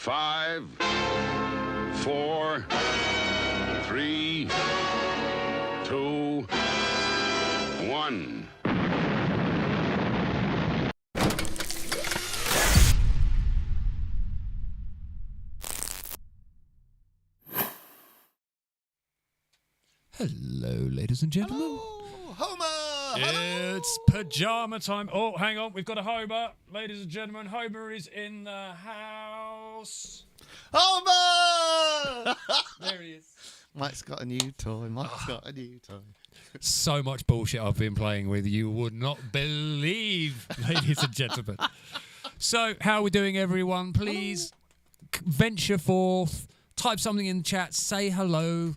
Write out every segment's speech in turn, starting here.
5, 4, 3, 2, 1. Hello, ladies and gentlemen. Hello, Homer! Hello! It's pajama time. Oh, hang on. We've got a Homer. Ladies and gentlemen, Homer is in the house. Homer! There he is. Mike's got a new toy. Mike's got a new toy. So much bullshit I've been playing with, you would not believe, ladies and gentlemen. So, how are we doing, everyone? Please venture forth, type something in the chat, say hello.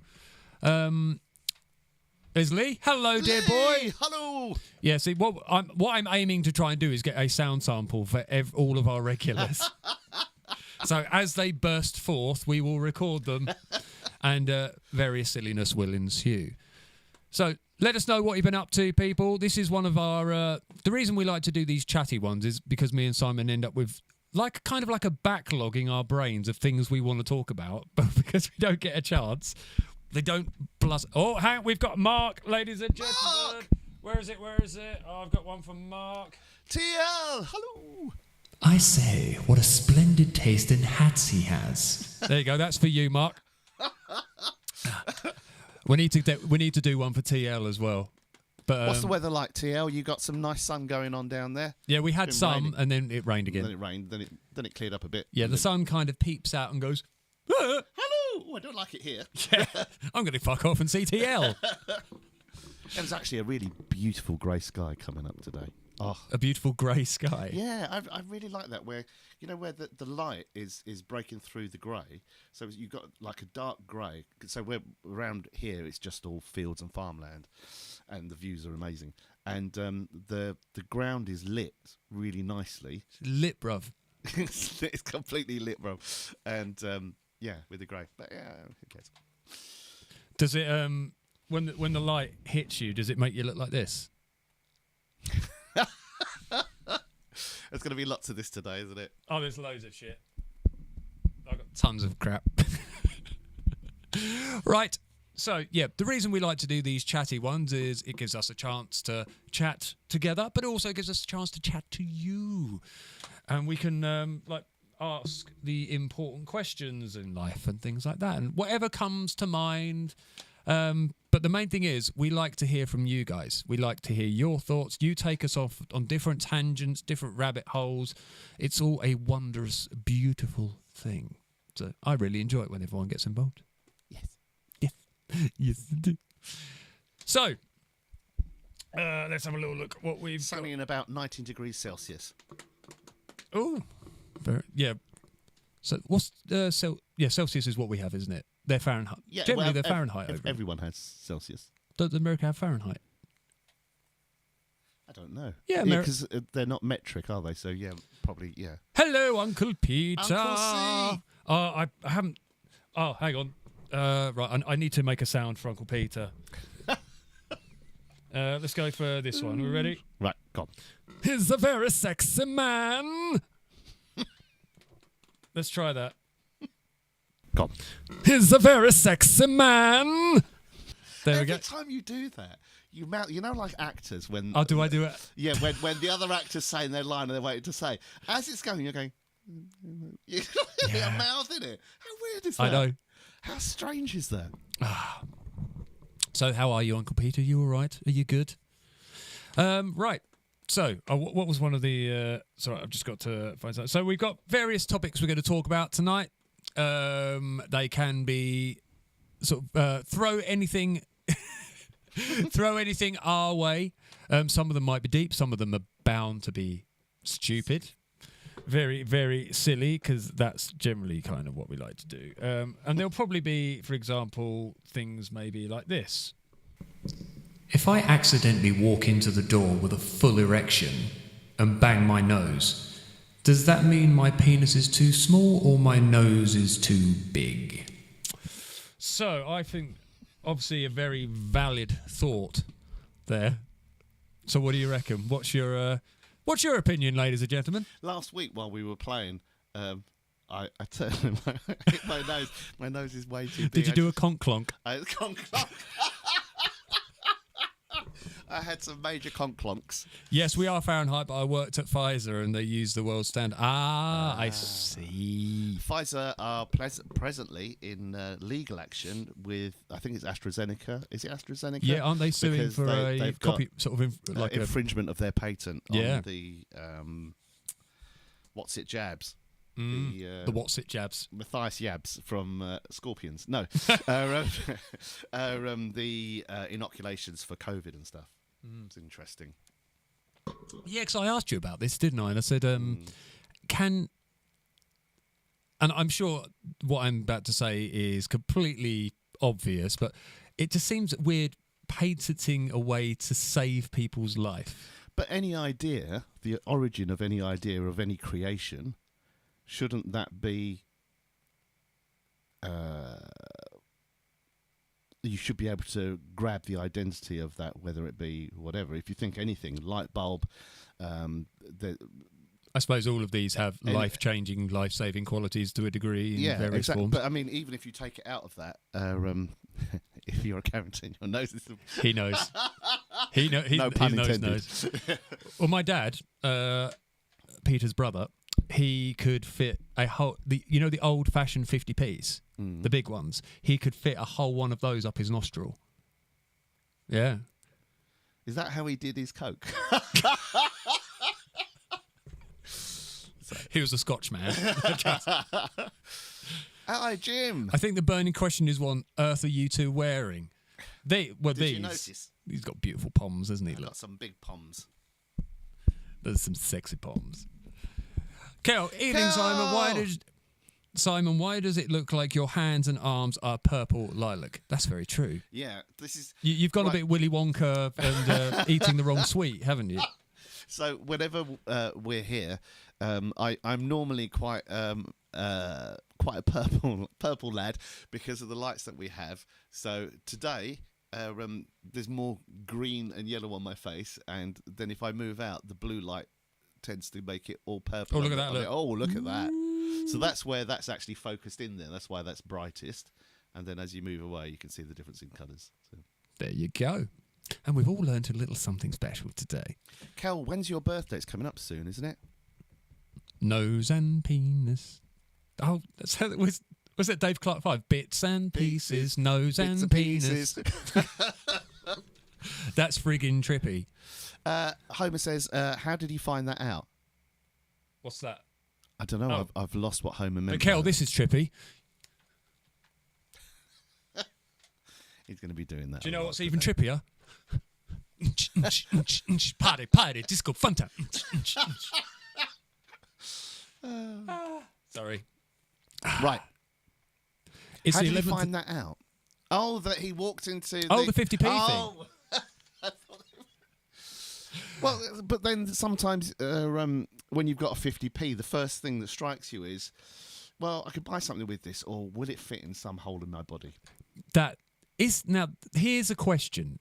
There's Lee. Hello, dear boy. Hello. Yeah, see, what I'm aiming to try and do is get a sound sample for all of our regulars. So as they burst forth, we will record them, and various silliness will ensue. So let us know what you've been up to, people. This is one of our... the reason we like to do these chatty ones is because me and Simon end up with kind of like a backlog in our brains of things we want to talk about, but because we don't get a chance... They don't plus. Oh, hang on, we've got Mark, ladies and gentlemen. Mark! Where is it? Where is it? Oh, I've got one from Mark. TL, hello. I say, what a splendid taste in hats he has. There you go. That's for you, Mark. we need to do one for TL as well. But What's the weather like, TL? You got some nice sun going on down there? Yeah, we had some, raining. and then it rained again. Then it rained. Then it cleared up a bit. Yeah, the sun kind of peeps out and goes, Hello. Oh, I don't like it here. yeah, I'm going to fuck off and see TL. There's actually a really beautiful grey sky coming up today. Oh, A beautiful grey sky. yeah, I really like that. Where where the light is breaking through the grey, so you've got like a dark grey. So we're around here, it's just all fields and farmland, and the views are amazing. And the ground is lit really nicely. Lit, bruv. It's completely lit, bro. And yeah, with the grey. But yeah, who cares? Does it when the light hits you, does it make you look like this? There's going to be lots of this today, isn't it? Oh, there's loads of shit. I've got tons of crap. Right. So, yeah, the reason we like to do these chatty ones is it gives us a chance to chat together, but it also gives us a chance to chat to you. And we can, ask the important questions in life and things like that. And whatever comes to mind. But the main thing is we like to hear from you guys. We like to hear your thoughts. You take us off on different tangents, different rabbit holes. It's all a wondrous, beautiful thing. So I really enjoy it when everyone gets involved. Yes. Yes. Yes, I do. So, let's have a little look at what we've Sunny in about 19 degrees Celsius. Oh, yeah. So what's Celsius is what we have, isn't it? They're Fahrenheit. Yeah, Generally, they're Fahrenheit. Over everyone has Celsius. Does America have Fahrenheit? I don't know. Yeah, because they're not metric, are they? So yeah, probably yeah. Hello, Uncle Peter. Uncle C. I haven't. Oh, hang on. Right, I need to make a sound for Uncle Peter. Let's go for this one. Are we ready? Right, go on. He's a very sexy man. Let's try that. Go on. He's a very sexy man. There we go. Every time you do that, you know, like actors when. Oh, do I do it? Yeah, when the other actor's saying their line and they're waiting to say, as it's going, you're going. You got a mouth in it. How weird is that? I know. How strange is that? So, how are you, Uncle Peter? You all right? Are you good? Right. So, what was one of the... sorry, I've just got to find something. So, we've got various topics we're going to talk about tonight. They can be sort of throw anything our way. Some of them might be deep. Some of them are bound to be stupid. Very, very silly, because that's generally kind of what we like to do. And there'll probably be, for example, things maybe like this. If I accidentally walk into the door with a full erection and bang my nose, does that mean my penis is too small or my nose is too big? So I think, obviously, a very valid thought there. So what do you reckon? What's your opinion, ladies and gentlemen? Last week while we were playing, I turned my nose. My nose is way too big. Did you do a conk clonk? Conk clonk. I had some major conk clonks. Yes, we are Fahrenheit, but I worked at Pfizer and they use the world standard. I see. Pfizer are presently in legal action with, I think it's AstraZeneca. Is it AstraZeneca? Yeah, aren't they suing Because for they've got, copy, sort of like a infringement of their patent Yeah. on the what's it jabs? the what's it jabs? Matthias Yabs from Scorpions. No, the inoculations for COVID and stuff. It's interesting. Yeah, because I asked you about this, didn't I? And I said, can... And I'm sure what I'm about to say is completely obvious, but it just seems weird patenting a way to save people's life. But any idea, the origin of any idea of any creation, shouldn't that be... you should be able to grab the identity of that, whether it be whatever. If you think anything, light bulb, I suppose all of these have life-changing, life-saving qualities to a degree in various forms. But I mean, even if you take it out of that, if you're a character in your nose, he knows. No pun intended. Knows. Well, my dad, Peter's brother, he could fit a whole, the old-fashioned 50p's, the big ones. He could fit a whole one of those up his nostril. Yeah. Is that how he did his coke? He was a Scotch man. Hi, Jim. I think the burning question is, what on earth are you two wearing? Did you notice? He's got beautiful poms, hasn't he? I've Look, got some big poms. there's some sexy poms. Kel, evening, Kel! Simon, why does it look like your hands and arms are purple lilac? That's very true. Yeah, this is... You've gone right. a bit Willy Wonka and eating the wrong sweet, haven't you? So whenever we're here, I'm normally quite a purple lad because of the lights that we have. So today there's more green and yellow on my face, and then if I move out, the blue light tends to make it all purple. Oh, look at that! Look at that! So that's where that's actually focused in there. That's why that's brightest. And then as you move away, you can see the difference in colours. So. There you go. And we've all learned a little something special today. Kel, when's your birthday? It's coming up soon, isn't it? Nose and penis. Oh, that's how it was it Dave Clark 5? Bits and pieces, nose Bits and penis. That's friggin' trippy. Homer says, how did you find that out? What's that? I don't know. Oh. I've lost what Homer meant. Kel, this is trippy. He's going to be doing that. Do you know what's even trippier? Party, disco, fanta. Sorry. Right. It's How the did you 11th. find that out? Oh, that he walked into Oh, the 50p thing. Oh. Well, but then sometimes when you've got a 50p, the first thing that strikes you is, well, I could buy something with this, or will it fit in some hole in my body? That is now. Here's a question: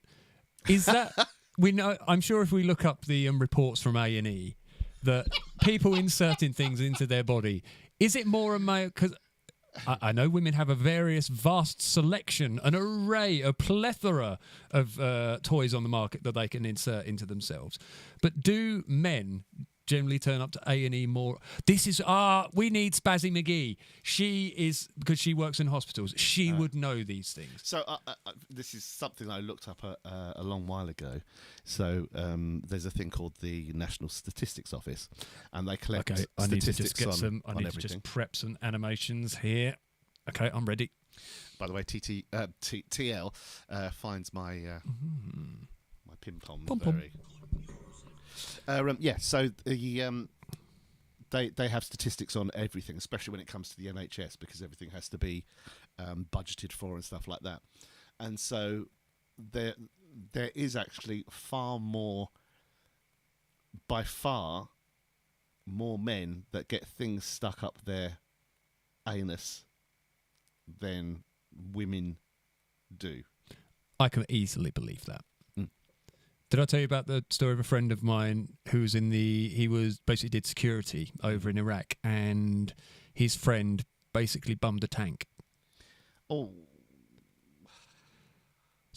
is that we know? I'm sure if we look up the reports from A&E, that people inserting things into their body, is it more a male? Because I know women have a vast selection, an array, a plethora of toys on the market that they can insert into themselves. But do men generally turn up to A&E more? This is, we need Spazzy McGee. She is, because she works in hospitals, she would know these things. So this is something I looked up a long while ago. So there's a thing called the National Statistics Office, and they collect I need to statistics just get some. I on need everything. to just prep some animations here. Okay, I'm ready. By the way, TL finds my my pim pom very. So they have statistics on everything, especially when it comes to the NHS, because everything has to be budgeted for and stuff like that. And so there is actually by far more men that get things stuck up their anus than women do. I can easily believe that. Did I tell you about the story of a friend of mine who was he basically did security over in Iraq, and his friend basically bummed a tank. Oh,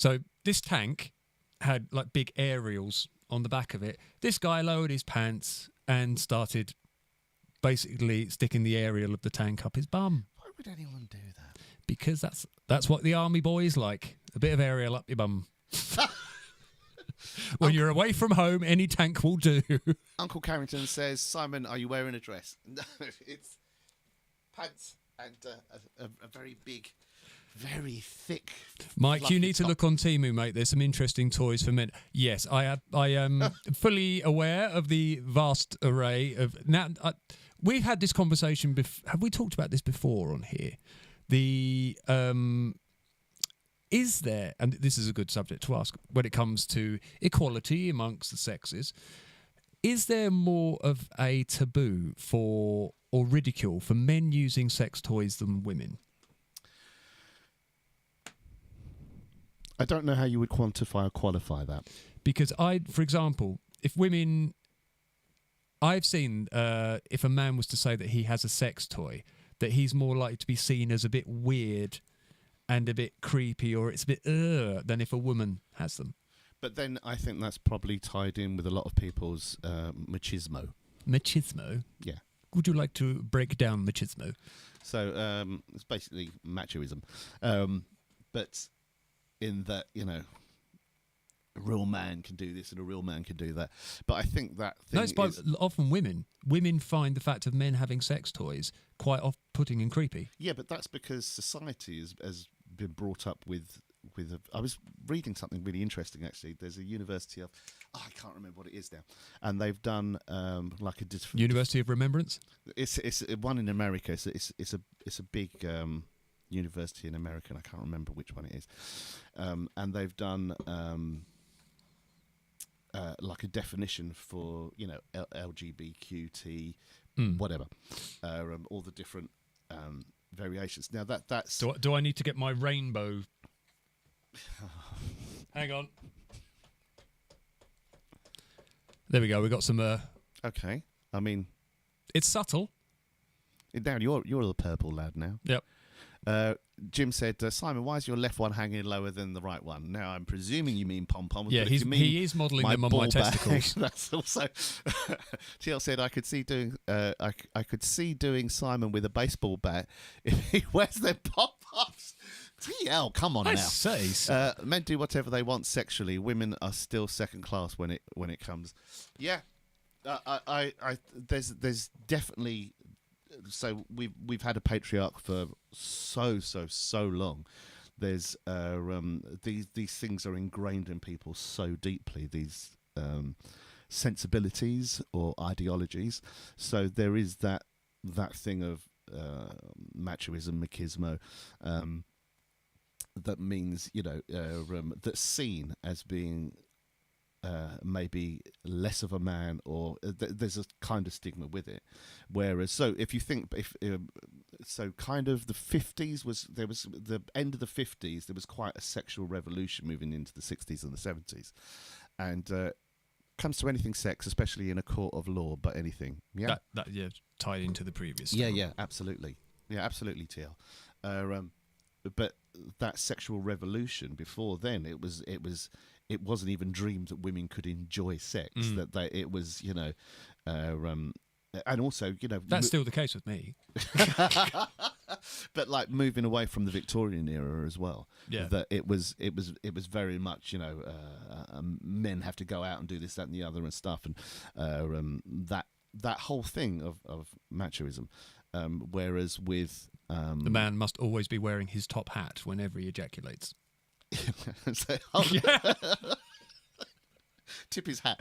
So this tank had like big aerials on the back of it. This guy lowered his pants and started basically sticking the aerial of the tank up his bum. why would anyone do that? Because that's what the army boys like. A bit of aerial up your bum. When you're away from home, any tank will do. Uncle Carrington says, Simon, are you wearing a dress? No, it's pants and a very big, very thick. Mike, fluffy you need to top. look on Temu, mate. There's some interesting toys for men. Yes, I am fully aware of the vast array of... Now, we've had this conversation... Have we talked about this before on here? The... Is there, and this is a good subject to ask, when it comes to equality amongst the sexes, is there more of a taboo for, or ridicule for men using sex toys than women? I don't know how you would quantify or qualify that. Because for example, if women, I've seen if a man was to say that he has a sex toy, that he's more likely to be seen as a bit weird and a bit creepy, or it's a bit than if a woman has them. But then I think that's probably tied in with a lot of people's machismo. Machismo? Yeah. Would you like to break down machismo? So it's basically machoism. But in that, you know, a real man can do this and a real man can do that. But I think that thing No, it's by often women. Women find the fact of men having sex toys quite off-putting and creepy. Yeah, but that's because society has been brought up with I was reading something really interesting, actually. There's a university of... I can't remember what it is now. And they've done like a... University of Remembrance? It's one in America. It's a big... university in America, and I can't remember which one it is. And they've done like a definition for, you know, LGBTQT, whatever, all the different variations. Now that's... Do I need to get my rainbow? Hang on. There we go. We got some. Okay. I mean, it's subtle. now you're the purple lad now. Yep. Jim said, Simon, why is your left one hanging lower than the right one? Now, I'm presuming you mean pom-poms. Yeah, but if you mean he is modelling them on my ball bag, testicles. That's also... TL said, I could see doing Simon with a baseball bat if he wears their pop-ups. TL, come on I now. say. Men do whatever they want sexually. Women are still second class when it comes. Yeah, there's definitely... So we've had a patriarch for so long. There's these things are ingrained in people so deeply, these sensibilities or ideologies. So there is that thing of machoism, machismo, that means, you know, that's seen as being maybe less of a man, or there's a kind of stigma with it. Whereas, so if you think, so kind of the 50s there was the end of the 50s, there was quite a sexual revolution moving into the 60s and the 70s, and comes to anything sex, especially in a court of law, but anything, yeah, that tied into the previous. yeah, absolutely, TL. But that sexual revolution before then, it wasn't even dreamed that women could enjoy sex. That it was, you know, and also, you know, that's still the case with me. But like moving away from the Victorian era as well. Yeah, that it was very much, you know, men have to go out and do this, that, and the other and stuff, and that whole thing of machoism. Whereas with the man must always be wearing his top hat whenever he ejaculates. So, tip his hat.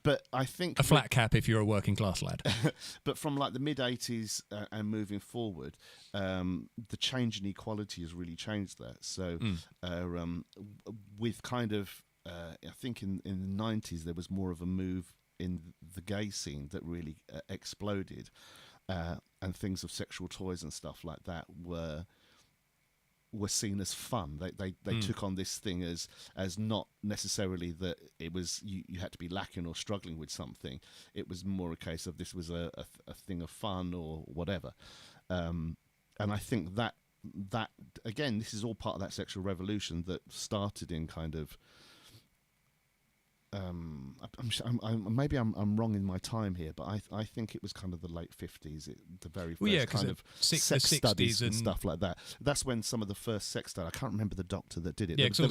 But I think a flat cap if you're a working class lad. But from like the mid 80s and moving forward, the change in equality has really changed that. So with kind of I think in the 90s there was more of a move in the gay scene that really exploded, and things of sexual toys and stuff like that were were seen as fun. They took on this thing as not necessarily that it was you had to be lacking or struggling with something. It was more a case of this was a thing of fun or whatever. And I think that again, this is all part of that sexual revolution that started in kind of. Maybe I'm wrong in my time here, but I think it was kind of the late 50s, the very first kind of sex studies and stuff like that. That's when some of the first sex studies. I can't remember the doctor that did it. Yeah, there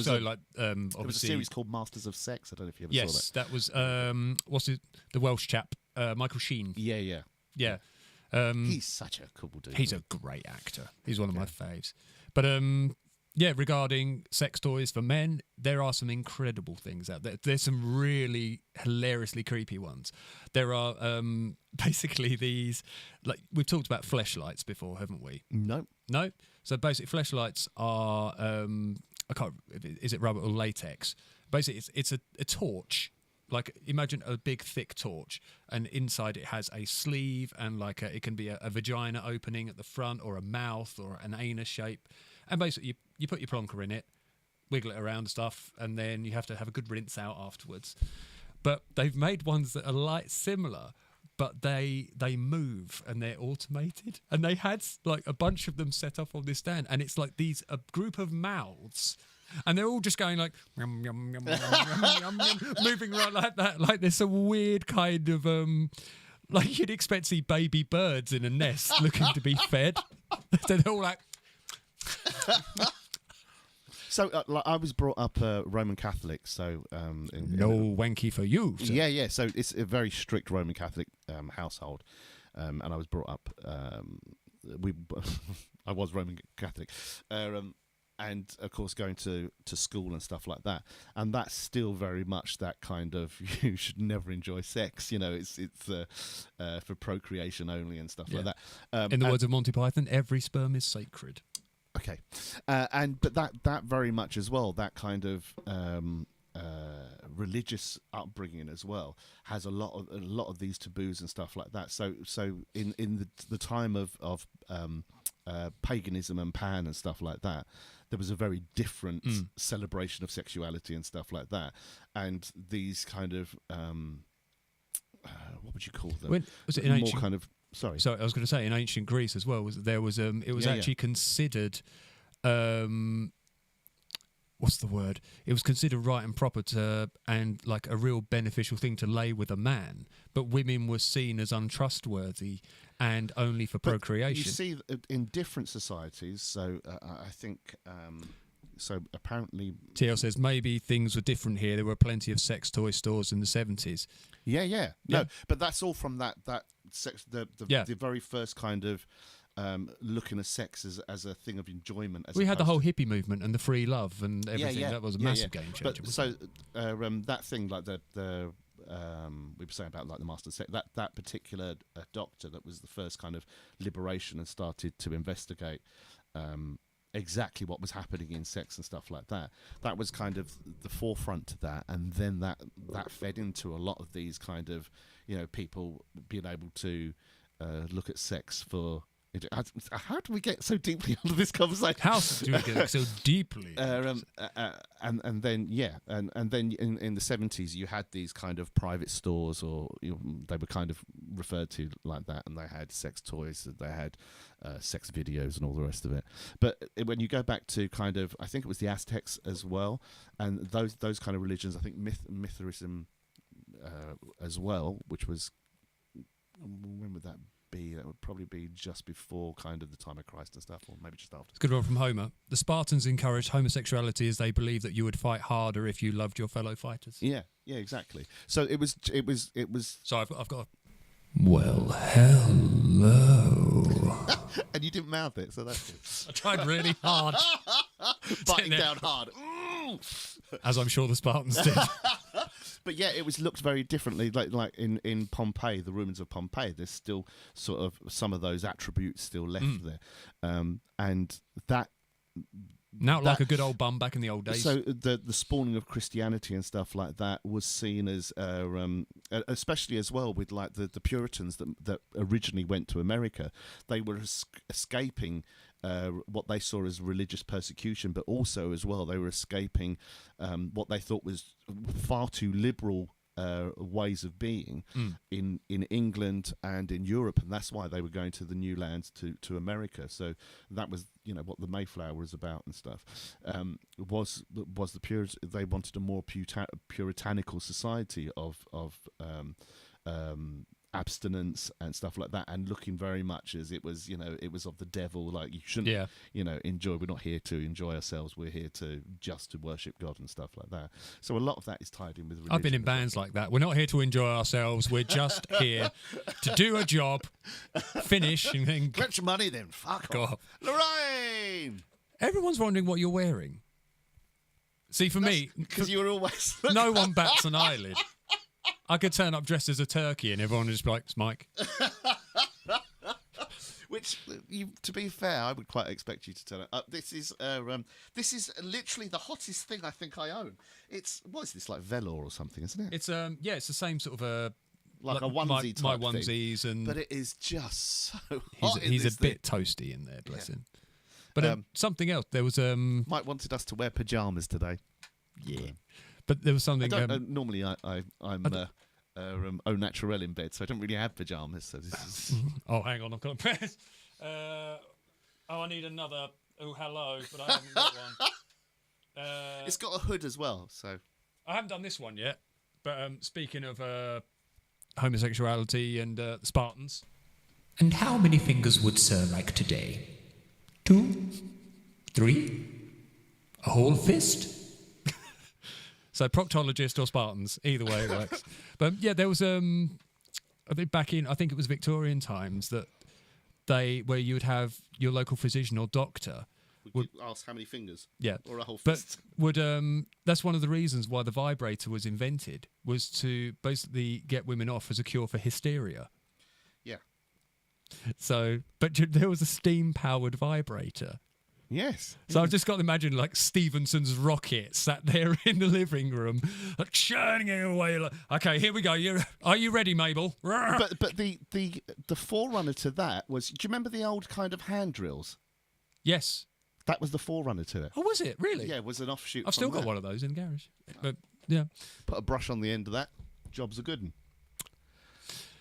was a series called Masters of Sex. I don't know if you ever saw that. Yes, that was the Welsh chap, Michael Sheen. Yeah. He's such a cool dude. He's a great actor. He's one of my faves. But regarding sex toys for men, there are some incredible things out there. There's some really hilariously creepy ones. There are basically these, like we've talked about fleshlights before, haven't we? No. So basic fleshlights are is it rubber or latex? Basically, it's a torch. Like imagine a big thick torch, and inside it has a sleeve and it can be a vagina opening at the front, or a mouth, or an anus shape. And basically, you put your plonker in it, wiggle it around and stuff, and then you have to have a good rinse out afterwards. But they've made ones that are similar, but they move and they're automated. And they had a bunch of them set up on this stand, and it's like a group of mouths, and they're all just going like yum, yum, yum, yum, yum, yum, yum, moving around like that. Like there's a weird kind of like you'd expect to see baby birds in a nest looking to be fed. So they're all like. So I was brought up Roman Catholic, so no wanky for you. Sir. Yeah. So it's a very strict Roman Catholic household, and I was brought up. I was Roman Catholic, and of course going to school and stuff like that. And that's still very much that kind of you should never enjoy sex. It's for procreation only and stuff like that. In the words of Monty Python, every sperm is sacred. Okay, but that very much as well, that kind of religious upbringing as well has a lot of these taboos and stuff like that. So in the time of paganism and Pan and stuff like that, there was a very different celebration of sexuality and stuff like that. And these kind of what would you call them? Was it in ancient? Kind of. Sorry, I was going to say in ancient Greece as well. It was actually considered, what's the word? It was considered right and proper and like a real beneficial thing to lay with a man, but women were seen as untrustworthy and only for procreation. You see, in different societies. So I think. So apparently, TL says maybe things were different here. There were plenty of sex toy stores in the 70s. Yeah. No, but that's all from that sex. The very first kind of looking at sex as a thing of enjoyment. We had the whole hippie movement and the free love and everything. Yeah. That was a massive game changer. But so that thing like the we were saying about like the master sex, that particular doctor that was the first kind of liberation and started to investigate. Exactly what was happening in sex and stuff like that. That was kind of the forefront to that, and then that fed into a lot of these kind of people being able to look at sex for. How do we get so deeply into this conversation? How do we get so deeply? And then and then in the 70s you had these kind of private stores, or they were kind of referred to like that, and they had sex toys, they had sex videos and all the rest of it. But when you go back to kind of, I think it was the Aztecs as well, and those kind of religions, I think Mithraism as well, which was, when would that be? That would probably be just before kind of the time of Christ and stuff, or maybe just after. It's a good one from Homer. The Spartans encouraged homosexuality as they believed that you would fight harder if you loved your fellow fighters. Yeah, exactly. So it was. So I've got. Well, hello. And you didn't mouth it, so that's good. I tried really hard. Biting down hard. As I'm sure the Spartans did. But yeah, it was looked very differently. Like in Pompeii, the ruins of Pompeii, there's still sort of some of those attributes still left there, and Now, like a good old bum back in the old days. So the spawning of Christianity and stuff like that was seen as, especially as well with like the Puritans that originally went to America, they were escaping what they saw as religious persecution, but also as well they were escaping what they thought was far too liberal ways of being in England and in Europe, and that's why they were going to the new lands to America. So that was, you know, what the Mayflower was about and stuff. Was the they wanted a more puritanical society of abstinence and stuff like that, and looking very much as it was, you know, it was of the devil. Like you shouldn't, you know, enjoy. We're not here to enjoy ourselves. We're here to worship God and stuff like that. So a lot of that is tied in with religion. I've been in bands like that. We're not here to enjoy ourselves. We're just here to do a job, finish, and then collect your money. Then fuck off, Lorraine. Everyone's wondering what you're wearing. See, for me, because you were always no one bats an eyelid. I could turn up dressed as a turkey and everyone would just be like, it's Mike. Which, to be fair, I would quite expect you to turn up. This is literally the hottest thing I think I own. It's, what is this, like velour or something, isn't it? It's it's the same sort of like a onesie type my thing. onesies, and but it is just so hot. He's a bit toasty in there, bless him. But something else. There was Mike wanted us to wear pajamas today. Yeah. But there was something. Normally, I'm au naturel in bed, so I don't really have pajamas. So this is. Oh, hang on, I've got a press. I need another. Oh, hello, but I haven't got one. It's got a hood as well, so. I haven't done this one yet. But speaking of homosexuality and Spartans. And how many fingers would Sir like today? 2? 3? A whole fist? So proctologist or Spartans, either way it works. But yeah, there was I think back in, I think it was Victorian times, that where you would have your local physician or doctor would ask how many fingers, or a whole but fist. would that's one of the reasons why the vibrator was invented, was to basically get women off as a cure for hysteria. Yeah. So, but there was a steam-powered vibrator. Yes. So I've just got to imagine like Stevenson's rocket sat there in the living room, like churning it away. Like, okay, here we go. Are you ready, Mabel? But the forerunner to that was. Do you remember the old kind of hand drills? Yes. That was the forerunner to it. Oh, was it really? Yeah, it was an offshoot. I've still got one of those in the garage. But yeah, put a brush on the end of that. Job's a good one.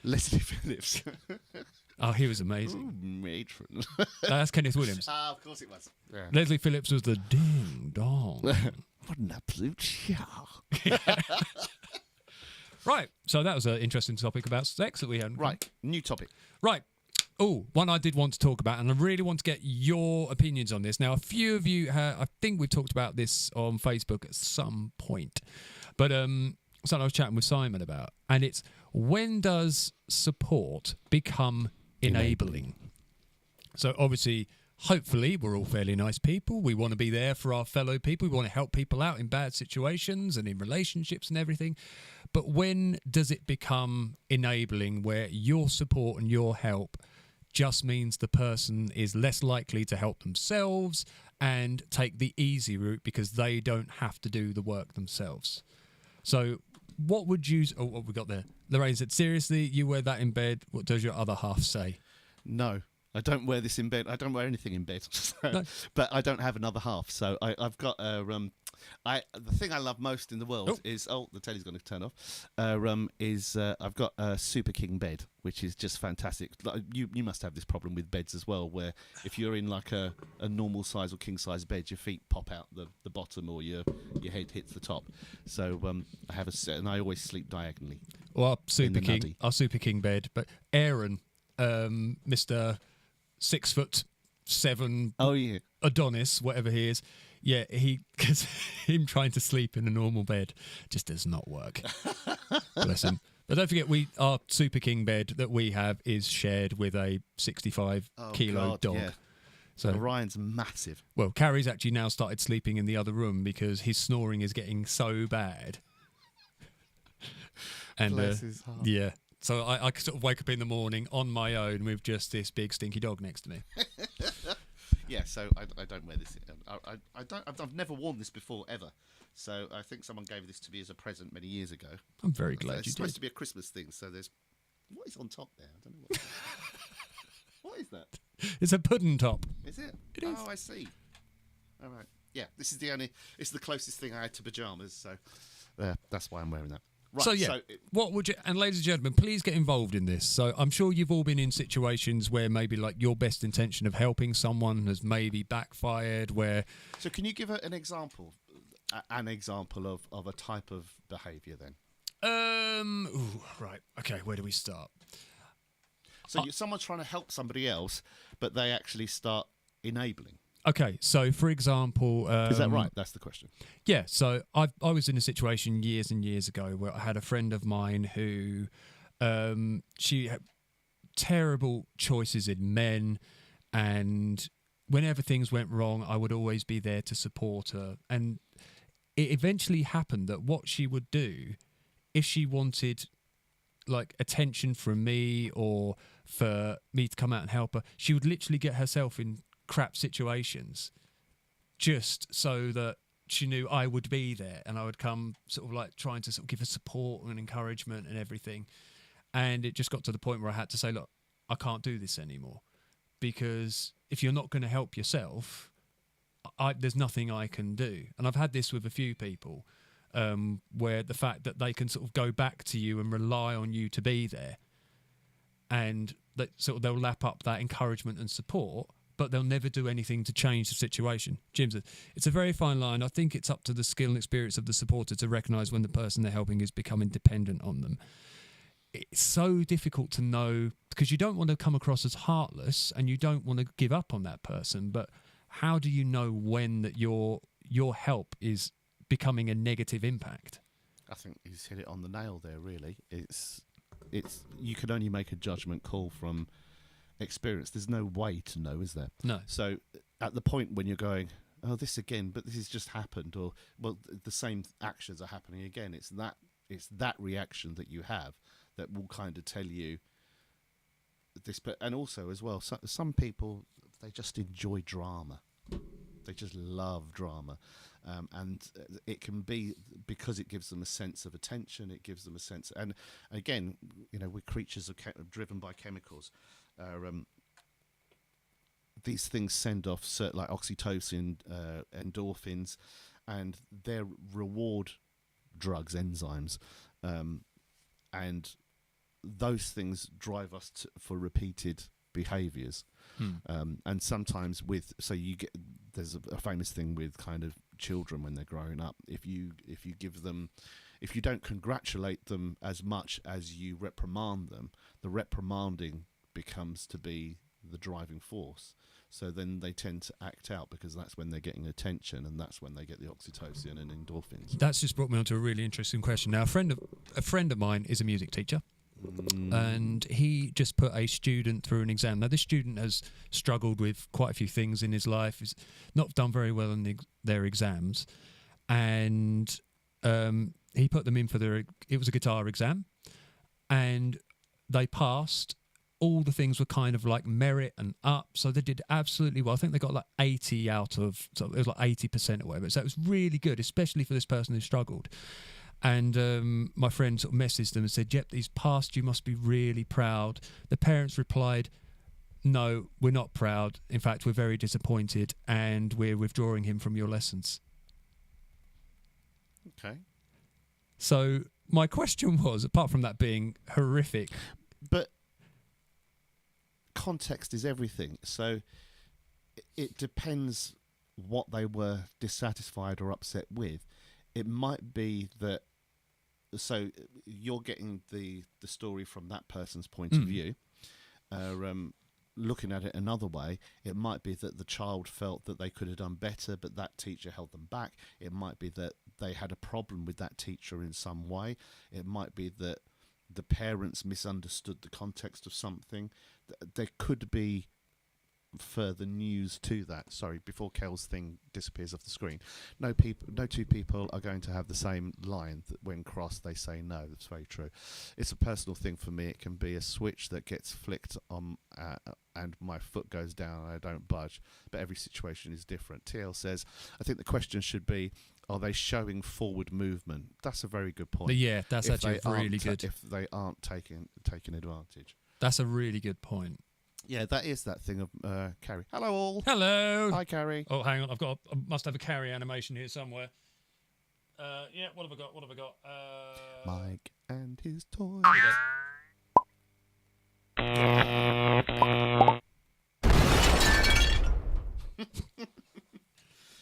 Leslie Phillips. Oh, he was amazing. Ooh, matron. That's Kenneth Williams. Ah, of course it was. Yeah. Leslie Phillips was the ding dong. What an absolute show. Right, so that was an interesting topic about sex that we had. Right, new topic. Right. Oh, one I did want to talk about, and I really want to get your opinions on this. Now, a few of you, I think we've talked about this on Facebook at some point, but something I was chatting with Simon about, and it's, when does support become enabling? So obviously, hopefully, we're all fairly nice people. We want to be there for our fellow people. We want to help people out in bad situations and in relationships and everything. But when does it become enabling, where your support and your help just means the person is less likely to help themselves and take the easy route because they don't have to do the work themselves? So what would you... Oh, what we got there? Lorraine said, seriously, you wear that in bed? What does your other half say? No, I don't wear this in bed. I don't wear anything in bed. No. But I don't have another half. So I've got... the thing I love most in the world is... Oh, the telly's going to turn off. I've got a Super King bed, which is just fantastic. Like, you must have this problem with beds as well, where if you're in like a normal size or king size bed, your feet pop out the bottom or your head hits the top. So I have and I always sleep diagonally. Well, our Super King bed, but Aaron, Mr. 6'7", oh yeah, Adonis, whatever he is. Yeah, because him trying to sleep in a normal bed just does not work. Bless him. But don't forget, our Super King bed that we have is shared with a 65-kilo dog. Yeah. So Ryan's massive. Well, Carrie's actually now started sleeping in the other room because his snoring is getting so bad. And bless his heart. Yeah. So I sort of wake up in the morning on my own with just this big stinky dog next to me. Yeah, so I don't wear this. I don't. I've never worn this before ever. So I think someone gave this to me as a present many years ago. I'm very So glad it's you supposed did. to be a Christmas thing. So there's what is on top there? I don't know what. What is that? It's a pudding top. Is it? It is. Oh, I see. All right. Yeah, this is the only. It's the closest thing I had to pajamas. So that's why I'm wearing that. Right. So yeah, what would you? And ladies and gentlemen, please get involved in this. So I'm sure you've all been in situations where maybe like your best intention of helping someone has maybe backfired. Where So can you give an example? An example of a type of behaviour then. Right. Okay. Where do we start? So someone's trying to help somebody else, but they actually start enabling. Okay. So for example, Is that right? That's the question. Yeah. So I was in a situation years and years ago where I had a friend of mine who she had terrible choices in men, and whenever things went wrong, I would always be there to support her. And it eventually happened that what she would do, if she wanted like attention from me or for me to come out and help her, she would literally get herself in crap situations just so that she knew I would be there and I would come sort of like trying to sort of give her support and encouragement and everything. And it just got to the point where I had to say, look, I can't do this anymore, because if you're not going to help yourself, there's nothing I can do. And I've had this with a few people, where the fact that they can sort of go back to you and rely on you to be there, and that sort of they'll lap up that encouragement and support, but they'll never do anything to change the situation. Jim said, it's a very fine line. I think it's up to the skill and experience of the supporter to recognise when the person they're helping is becoming dependent on them. It's so difficult to know, because you don't want to come across as heartless and you don't want to give up on that person, but how do you know when that your help is becoming a negative impact? I think he's hit it on the nail there, really. It's you can only make a judgment call from experience. There's no way to know, is there? No. So at the point when you're going, oh, this again, but this has just happened, or well, the same actions are happening again. It's that reaction that you have that will kind of tell you this. But and also as well, some people, they just enjoy drama. They just love drama, and it can be because it gives them a sense of attention. It gives them a sense, and again, you know, we're creatures driven by chemicals. These things send off certain, like oxytocin, endorphins, and they're reward drugs, enzymes, and those things drive us for repeated behaviours. And sometimes there's a famous thing with kind of children when they're growing up. If you don't congratulate them as much as you reprimand them, the reprimanding becomes to be the driving force. So then they tend to act out, because that's when they're getting attention, and that's when they get the oxytocin and endorphins. That's just brought me on to a really interesting question. Now, a friend of mine is a music teacher. And he just put a student through an exam. Now, this student has struggled with quite a few things in his life. He's not done very well in their exams. And he put them in for it was a guitar exam. And they passed. All the things were kind of like merit and up. So they did absolutely well. I think they got like 80 out of, so it was like 80% or whatever. So it was really good, especially for this person who struggled. And my friend sort of messaged them and said, yep, he's passed, you must be really proud. The parents replied, no, we're not proud. In fact, we're very disappointed, and we're withdrawing him from your lessons. Okay. So my question was, apart from that being horrific... But context is everything. So it depends what they were dissatisfied or upset with. It might be that, so you're getting the story from that person's point of view. Looking at it another way, it might be that the child felt that they could have done better, but that teacher held them back. It might be that they had a problem with that teacher in some way. It might be that the parents misunderstood the context of something. There could be further news to that. Sorry, before Kel's thing disappears off the screen. No two people are going to have the same line that when crossed they say no. That's very true. It's a personal thing for me. It can be a switch that gets flicked on and my foot goes down and I don't budge. But every situation is different. TL says, I think the question should be, are they showing forward movement? That's a very good point. Yeah, that's If actually they really aren't good. If they aren't taking advantage. That's a really good point. Yeah, that is that thing of Carrie. Hello all. Hello. Hi Carrie. Oh, hang on. I must have a carry animation here somewhere. Yeah, what have I got? Mike and his toys.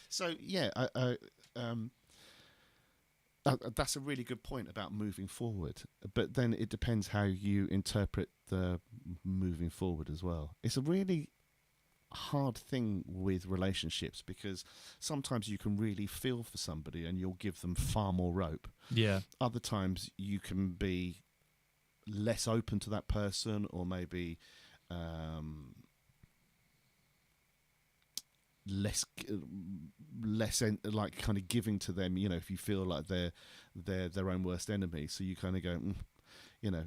So yeah, that's a really good point about moving forward. But then it depends how you interpret the moving forward as well. It's a really hard thing with relationships because sometimes you can really feel for somebody and you'll give them far more rope. Yeah. Other times you can be less open to that person, or maybe less like kind of giving to them, you know, if you feel like they're their own worst enemy, so you kind of go you know,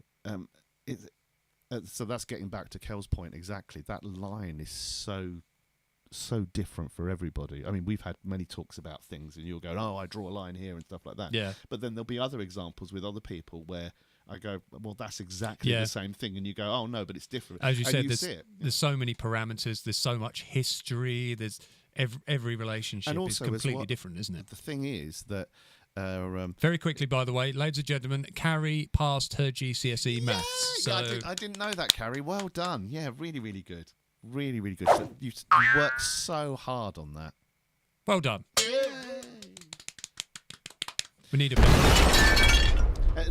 so that's getting back to Kel's point. Exactly, that line is so different for everybody. I mean, we've had many talks about things and you'll go, oh, I draw a line here and stuff like that. Yeah. But then there'll be other examples with other people where I go, well, that's exactly the same thing, and you go, oh no, but it's different. As you said, there's so many parameters. There's so much history. There's every relationship is completely different, isn't it? The thing is that very quickly, by the way, ladies and gentlemen, Carrie passed her GCSE maths. So I didn't know that, Carrie. Well done. Yeah, really, really good. Really, really good. So you worked so hard on that. Well done. We need a bit.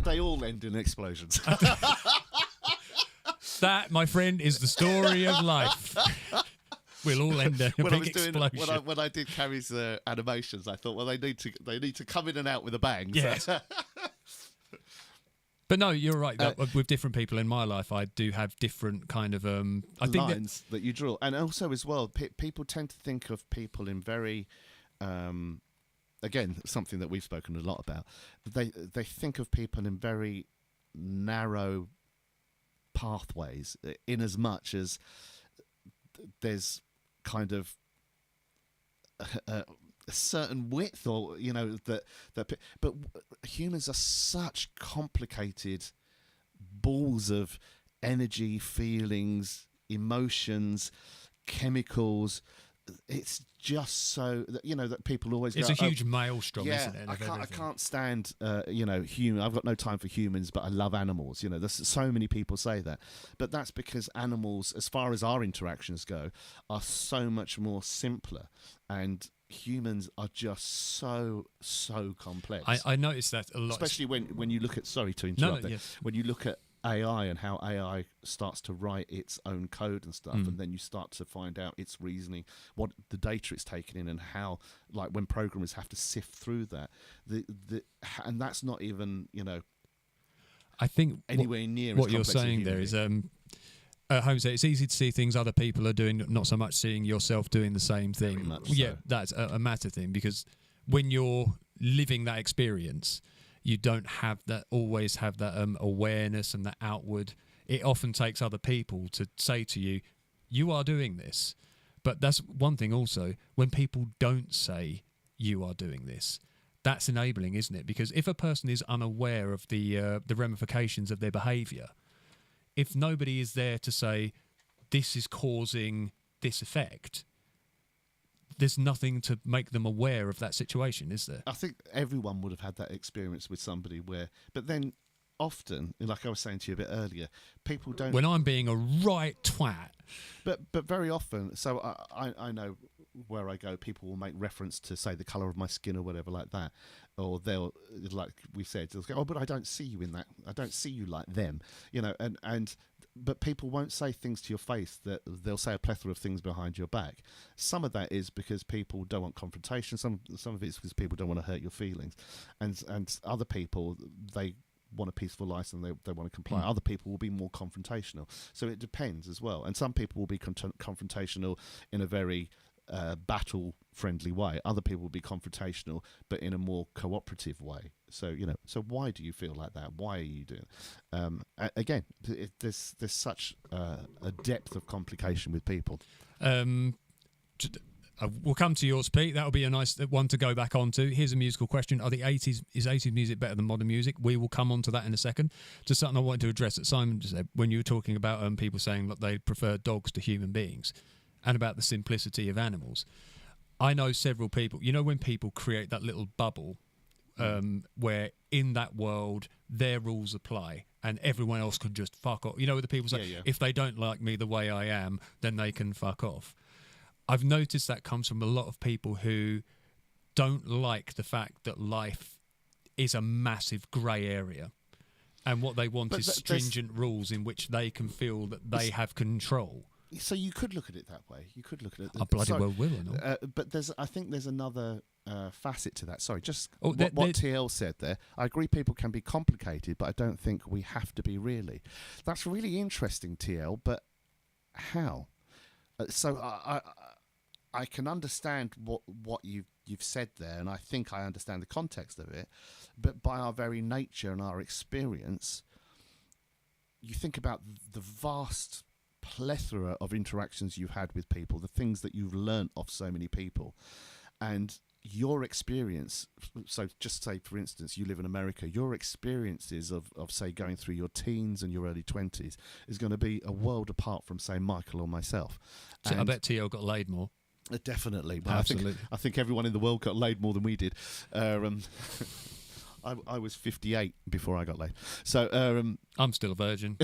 They all end in explosions. That, my friend, is the story of life. We'll all end in a big explosion. When I did Carrie's animations, I thought, well, they need to come in and out with a bang. Yes. So. But no, you're right. With different people in my life, I do have different kind of I think lines that you draw, and also as well, people tend to think of people in very. Again, something that we've spoken a lot about. They think of people in very narrow pathways, in as much as there's kind of a certain width, or you know that. But humans are such complicated balls of energy, feelings, emotions, chemicals. It's just so that, you know, that people always it's go, a huge maelstrom, yeah, isn't it? I can't stand you know, human. I've got no time for humans, but I love animals. You know, there's so many people say that, but that's because animals, as far as our interactions go, are so much more simpler, and humans are just so complex. I noticed that a lot, especially when you look at. Sorry to interrupt. When you look at AI and how AI starts to write its own code and stuff, and then you start to find out its reasoning, what the data it's taken in, and how, like, when programmers have to sift through that, and that's not even, you know, I think anywhere near what as you're complex as saying there is at home, it's easy to see things other people are doing, not so much seeing yourself doing the same thing. Very much yeah, so. That's a massive thing, because when you're living that experience, you don't always have that awareness and that outward. It often takes other people to say to you, you are doing this. But that's one thing also, when people don't say you are doing this, that's enabling, isn't it? Because if a person is unaware of the ramifications of their behaviour, if nobody is there to say, this is causing this effect, there's nothing to make them aware of that situation, is there? I think everyone would have had that experience with somebody where, but then often, like I was saying to you a bit earlier, people don't. When I'm being a right twat. But very often, so I know where I go, people will make reference to, say, the colour of my skin or whatever like that, or they'll, like we said, they'll go, oh, but I don't see you in that. I don't see you like them, you know, and. But people won't say things to your face. That they'll say a plethora of things behind your back. Some of that is because people don't want confrontation. Some of it is because people don't want to hurt your feelings, and other people, they want a peaceful life and they want to comply. Other people will be more confrontational. So it depends as well. And some people will be confrontational in a very battle-friendly way. Other people will be confrontational, but in a more cooperative way. So so why do you feel like that? Why are you doing it? Again, there's such a depth of complication with people. We'll come to yours, Pete. That'll be a nice one to go back onto. Here's a musical question. Is 80s music better than modern music? We will come on to that in a second. Just something I wanted to address that Simon just said when you were talking about people saying that they prefer dogs to human beings and about the simplicity of animals. I know several people, when people create that little bubble where in that world their rules apply and everyone else can just fuck off. The people say, if they don't like me the way I am, then they can fuck off. I've noticed that comes from a lot of people who don't like the fact that life is a massive grey area. And what they want is stringent rules in which they can feel that they have control. So you could look at it that way. You could look at it. I bloody well will, or not? But I think there's another facet to that. Sorry, just what TL said there. I agree people can be complicated, but I don't think we have to be really. That's really interesting, TL, but how? So I can understand what you've said there, and I think I understand the context of it, but by our very nature and our experience, you think about the vast plethora of interactions you've had with people, the things that you've learnt of so many people, and your experience. So just say, for instance, you live in America, your experiences of say going through your teens and your early 20s is going to be a world apart from say Michael or myself. So I bet T.O. got laid more. Definitely. Well, absolutely. I think everyone in the world got laid more than we did. I was 58 before I got laid. So I'm still a virgin.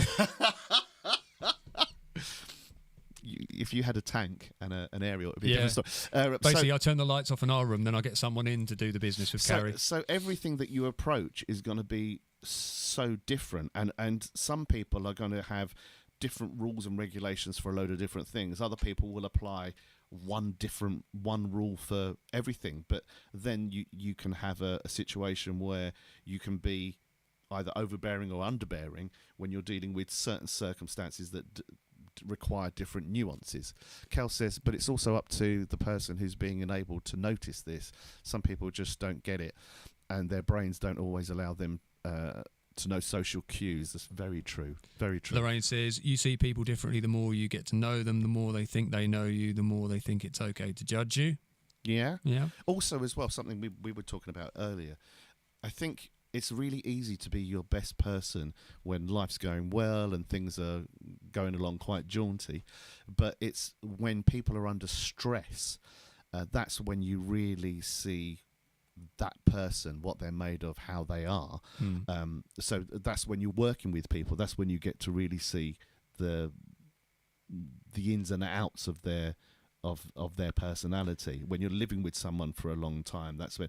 If you had a tank and an aerial, it would be a different story. Basically, I turn the lights off in our room, then I get someone in to do the business with Carrie. So everything that you approach is going to be so different, and some people are going to have different rules and regulations for a load of different things. Other people will apply one rule for everything, but then you can have a situation where you can be either overbearing or underbearing when you're dealing with certain circumstances that require different nuances. Kel says, but it's also up to the person who's being enabled to notice this. Some people just don't get it, and their brains don't always allow them to know social cues. That's very true. Very true. Lorraine says, you see people differently the more you get to know them, the more they think they know you, the more they think it's okay to judge you. Yeah. Yeah. Also, as well, something we were talking about earlier, I think it's really easy to be your best person when life's going well and things are going along quite jaunty, but it's when people are under stress, that's when you really see that person, what they're made of, how they are. So that's when you're working with people, that's when you get to really see the ins and outs of their personality. When you're living with someone for a long time, that's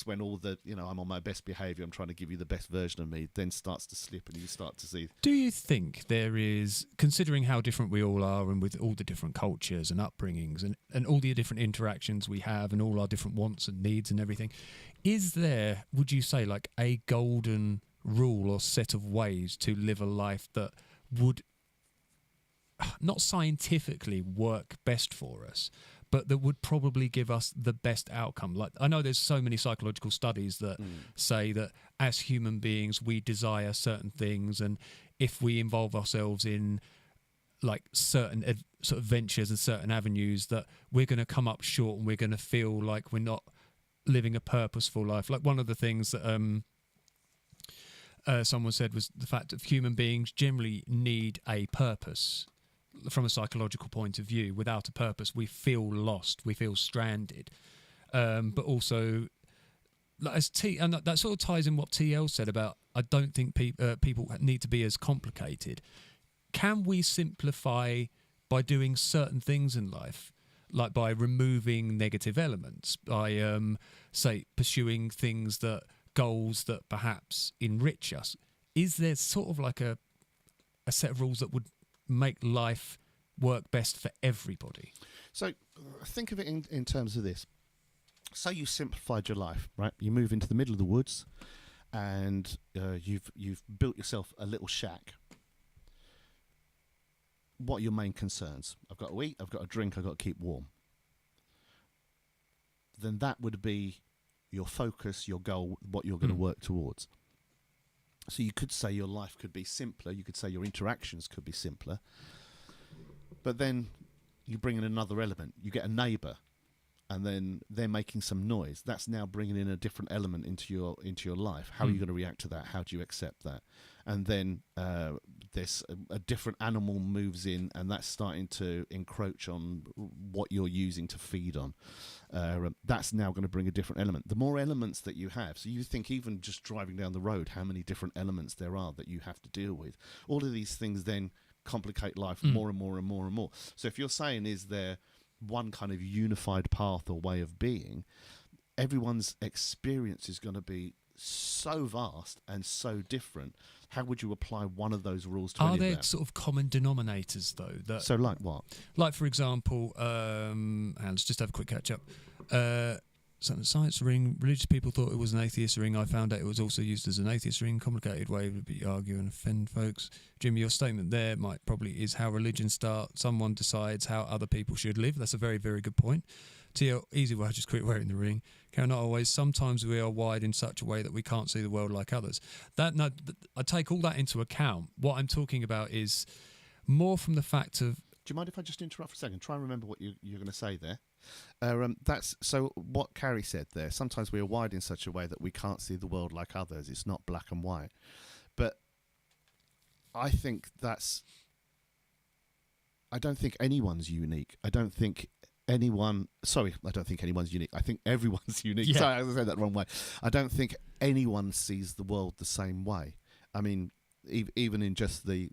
when all the I'm on my best behavior, I'm trying to give you the best version of me, then starts to slip, and you start to see. Do you think there is, considering how different we all are, and with all the different cultures and upbringings and all the different interactions we have and all our different wants and needs and everything, is there, would you say, like a golden rule or set of ways to live a life that would not scientifically work best for us, but that would probably give us the best outcome? Like, I know there's so many psychological studies that say that as human beings we desire certain things, and if we involve ourselves in like certain sort of ventures and certain avenues, that we're going to come up short and we're going to feel like we're not living a purposeful life. Like one of the things that someone said was the fact that human beings generally need a purpose. From a psychological point of view, without a purpose, we feel lost, we feel stranded. But also, and that sort of ties in what TL said about, I don't think people need to be as complicated. Can we simplify by doing certain things in life, like by removing negative elements, by say pursuing goals that perhaps enrich us? Is there sort of like a set of rules that would make life work best for everybody? So think of it in terms of this. So you simplified your life, right? You move into the middle of the woods and you've built yourself a little shack. What are your main concerns? I've got to eat, I've got to drink, I've got to keep warm. Then that would be your focus, your goal, what you're going to work towards. So you could say your life could be simpler, you could say your interactions could be simpler, but then you bring in another element. You get a neighbour, and then they're making some noise. That's now bringing in a different element into your life. How are you going to react to that? How do you accept that? And then there's a different animal moves in, and that's starting to encroach on what you're using to feed on. That's now going to bring a different element. The more elements that you have, so you think even just driving down the road, how many different elements there are that you have to deal with. All of these things then complicate life more and more and more and more. So if you're saying, is there one kind of unified path or way of being, everyone's experience is going to be so vast and so different. How would you apply one of those rules to any Are of there that? sort of common denominators, though? That, So like what? like, for example, and let's just have a quick catch-up. Science ring, religious people thought it was an atheist ring. I found out it was also used as an atheist ring. Complicated way would be argue and offend folks. Jimmy, your statement there probably is how religion starts. Someone decides how other people should live. That's a very, very good point. Tia, easy way, just quit wearing the ring. Can not always. Sometimes we are wired in such a way that we can't see the world like others. I take all that into account. What I'm talking about is more from the fact of. Do you mind if I just interrupt for a second? Try and remember what you're going to say there. That's so. What Carrie said there. Sometimes we are wired in such a way that we can't see the world like others. It's not black and white. But I think that's. I don't think anyone's unique. I don't think anyone's unique. I think everyone's unique. Yeah. Sorry, I said that the wrong way. I don't think anyone sees the world the same way. I mean, even in just the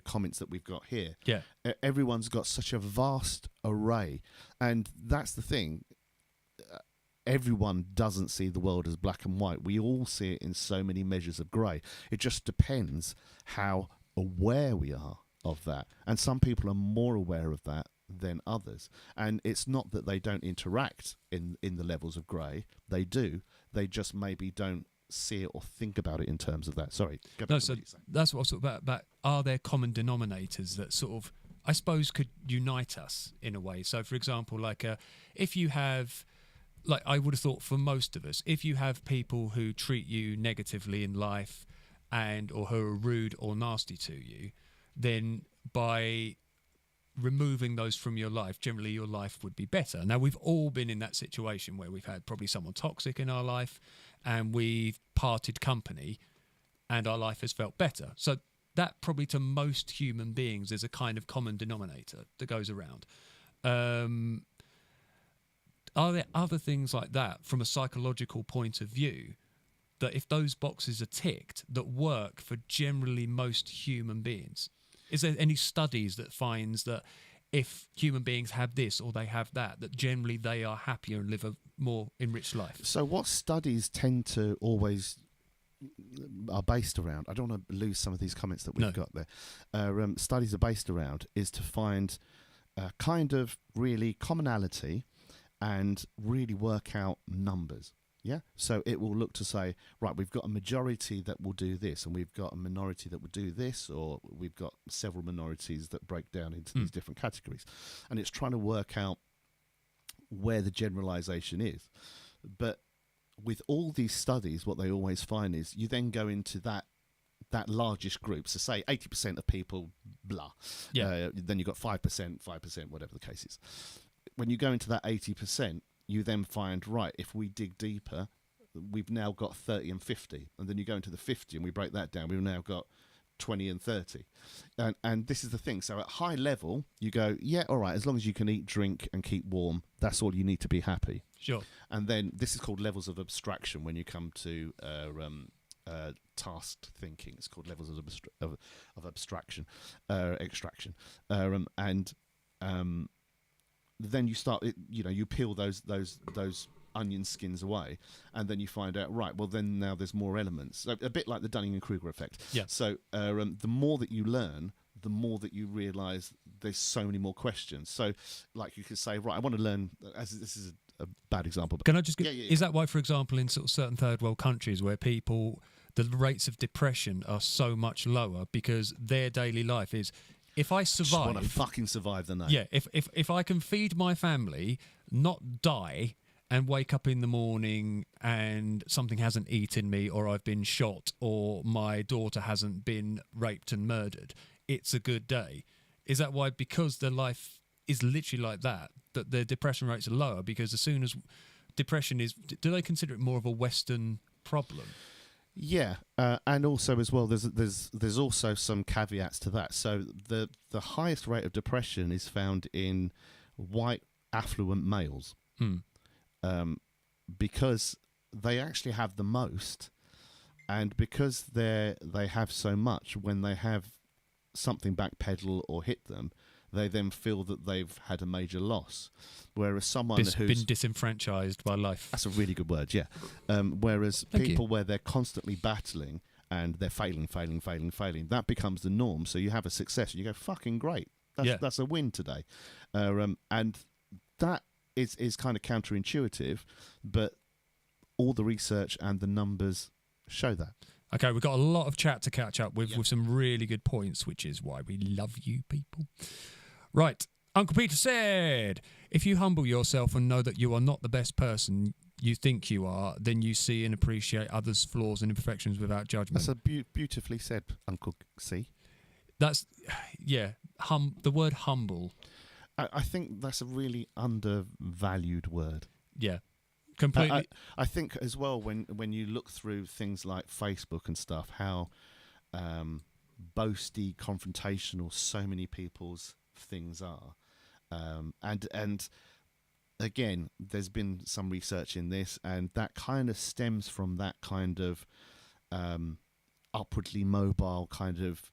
comments that we've got here, Yeah. Everyone's got such a vast array, and that's the thing. Everyone doesn't see the world as black and white. We all see it in so many measures of grey. It just depends how aware we are of that, and some people are more aware of that than others. And it's not that they don't interact in the levels of grey. They do. They just maybe don't see it or think about it in terms of that. Sorry. Go back No, to so what you're saying. that's what I was talking about. Are there common denominators that sort of, I suppose, could unite us in a way? So, for example, like if you have, like I would have thought for most of us, if you have people who treat you negatively in life or who are rude or nasty to you, then by removing those from your life, generally your life would be better. Now, we've all been in that situation where we've had probably someone toxic in our life and we've parted company and our life has felt better. So that probably to most human beings is a kind of common denominator that goes around. Are there other things like that from a psychological point of view that if those boxes are ticked that work for generally most human beings? Is there any studies that finds that if human beings have this or they have that generally they are happier and live a more enriched life? So what studies tend to always are based around, I don't want to lose some of these comments that we've got there, studies are based around is to find a kind of really commonality and really work out numbers. Yeah, so it will look to say, right, we've got a majority that will do this, and we've got a minority that will do this, or we've got several minorities that break down into these different categories. And it's trying to work out where the generalization is. But with all these studies, what they always find is you then go into that largest group. So say 80% of people, blah. Yeah. Then you've got 5%, whatever the case is. When you go into that 80%, you then find, right, if we dig deeper, we've now got 30 and 50. And then you go into the 50 and we break that down. We've now got 20 and 30. And this is the thing. So at high level, you go, yeah, all right, as long as you can eat, drink and keep warm, that's all you need to be happy. Sure. And then this is called levels of abstraction when you come to tasked thinking. It's called levels of abstraction, extraction. Then you start, you peel those onion skins away, and then you find out, right, well, then now there's more elements. So a bit like the Dunning-Kruger effect. Yeah. So the more that you learn, the more that you realise there's so many more questions. So, like you could say, right, I want to learn, as this is a bad example. But Can I just get, Yeah. is that why, for example, in sort of certain third world countries where people, the rates of depression are so much lower because their daily life is, if I just want to survive, fucking survive the night. yeah, if I can feed my family, not die, and wake up in the morning and something hasn't eaten me, or I've been shot, or my daughter hasn't been raped and murdered, it's a good day. Is that why, because their life is literally like that their depression rates are lower? Because as soon as depression is, do they consider it more of a Western problem? Yeah, and also as well, there's also some caveats to that. So the highest rate of depression is found in white affluent males, because they actually have the most, and because they have so much, when they have something backpedal or hit them, they then feel that they've had a major loss. Whereas someone who's been disenfranchised by life. That's a really good word, yeah. Whereas Thank people you. where they're constantly battling and they're failing, that becomes the norm. So you have a success and you go, fucking great. That's a win today. And that is kind of counterintuitive, but all the research and the numbers show that. Okay, we've got a lot of chat to catch up with some really good points, which is why we love you people. Right. Uncle Peter said, if you humble yourself and know that you are not the best person you think you are, then you see and appreciate others' flaws and imperfections without judgment. That's a beautifully said, Uncle C. That's, yeah, the word humble. I think that's a really undervalued word. Yeah, completely. I think as well, when you look through things like Facebook and stuff, how boasty, confrontational so many people's things are. And again, there's been some research in this, and that kind of stems from that kind of upwardly mobile kind of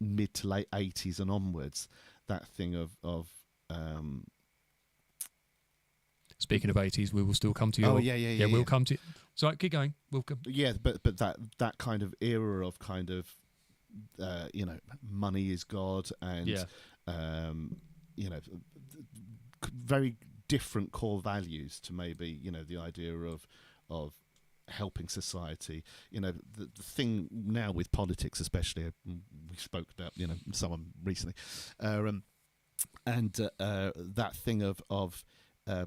mid to late 80s and onwards. That thing of Speaking of 80s, we will still come to you. Oh, yeah. We'll come to. Sorry, keep going. We'll come. Yeah, but that kind of era of kind of money is God, and very different core values to maybe the idea of helping society. The thing now with politics, especially, we spoke about someone recently, and that thing of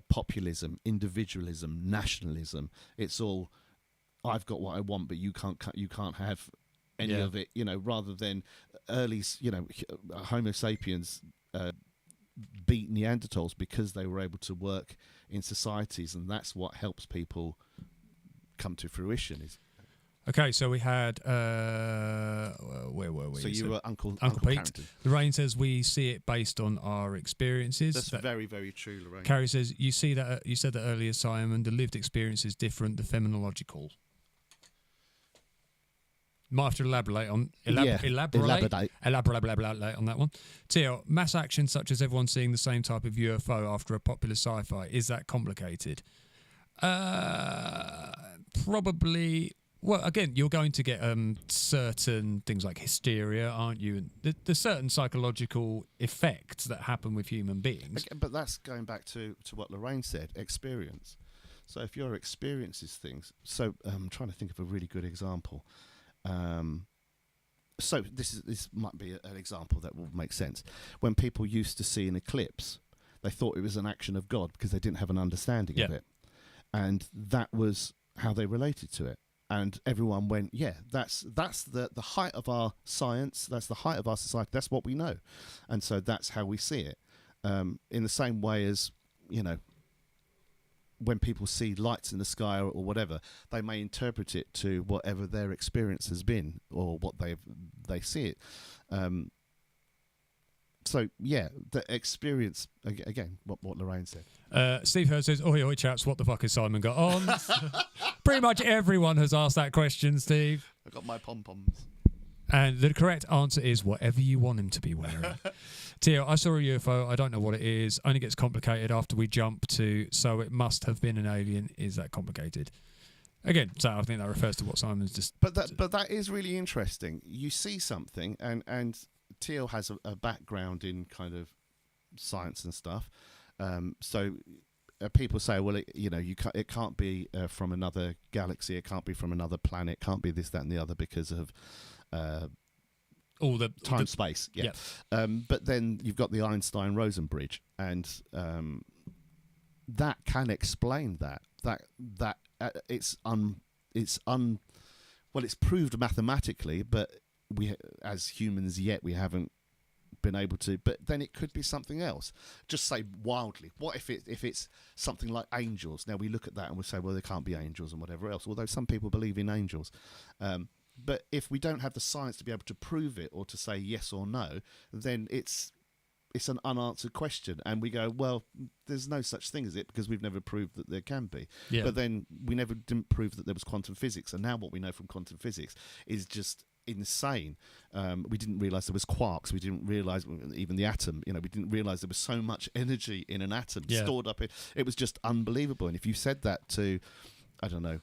populism, individualism, nationalism. It's all, I've got what I want, but you can't have any of it. Rather than early, Homo sapiens beat Neanderthals because they were able to work in societies, and that's what helps people come to fruition. Okay, so we had where were we? So you were Uncle Pete. Carrington. Lorraine says we see it based on our experiences. That's very, very true, Lorraine. Carrie says you said that earlier, Simon. The lived experience is different. The phenomenological. Might have to elaborate on elaborate on that one. Tio, mass action such as everyone seeing the same type of UFO after a popular sci-fi, is that complicated? Probably. Well, again, you're going to get certain things like hysteria, aren't you? And there's certain psychological effects that happen with human beings. Okay, but that's going back to what Lorraine said, experience. So if your experience is things... So I'm trying to think of a really good example. So this might be an example that will make sense. When people used to see an eclipse, they thought it was an action of God because they didn't have an understanding of it. And that was how they related to it. And everyone went, yeah, that's the height of our science, that's the height of our society, that's what we know. And so that's how we see it. In the same way as, when people see lights in the sky or whatever, they may interpret it to whatever their experience has been or what they see it. So, yeah, the experience, again, what Lorraine said. Steve Hurd says, oi, chaps, what the fuck has Simon got on? Pretty much everyone has asked that question, Steve. I got my pom-poms. And the correct answer is whatever you want him to be wearing. Tio, I saw a UFO. I don't know what it is. Only gets complicated after we jump to, so it must have been an alien. Is that complicated? Again, so I think that refers to what Simon's just... But that is really interesting. You see something, and Teal has a background in kind of science and stuff. So people say, well, it can't be from another galaxy, it can't be from another planet, can't be this, that, and the other because of all the time, space. Yeah. But then you've got the Einstein-Rosen bridge, and that can explain that it's proved mathematically, but we as humans yet we haven't been able to. But then it could be something else. Just say wildly, what if it's something like angels? Now we look at that and we say, well, there can't be angels and whatever else, although some people believe in angels. But if we don't have the science to be able to prove it or to say yes or no, then it's an unanswered question, and we go, well, there's no such thing as it because we've never proved that there can be. Yeah. But then we never didn't prove that there was quantum physics, and now what we know from quantum physics is just insane. We didn't realize there was quarks. We didn't realize even the atom. We didn't realize there was so much energy in an atom stored up. It was just unbelievable. And if you said that to, I don't know,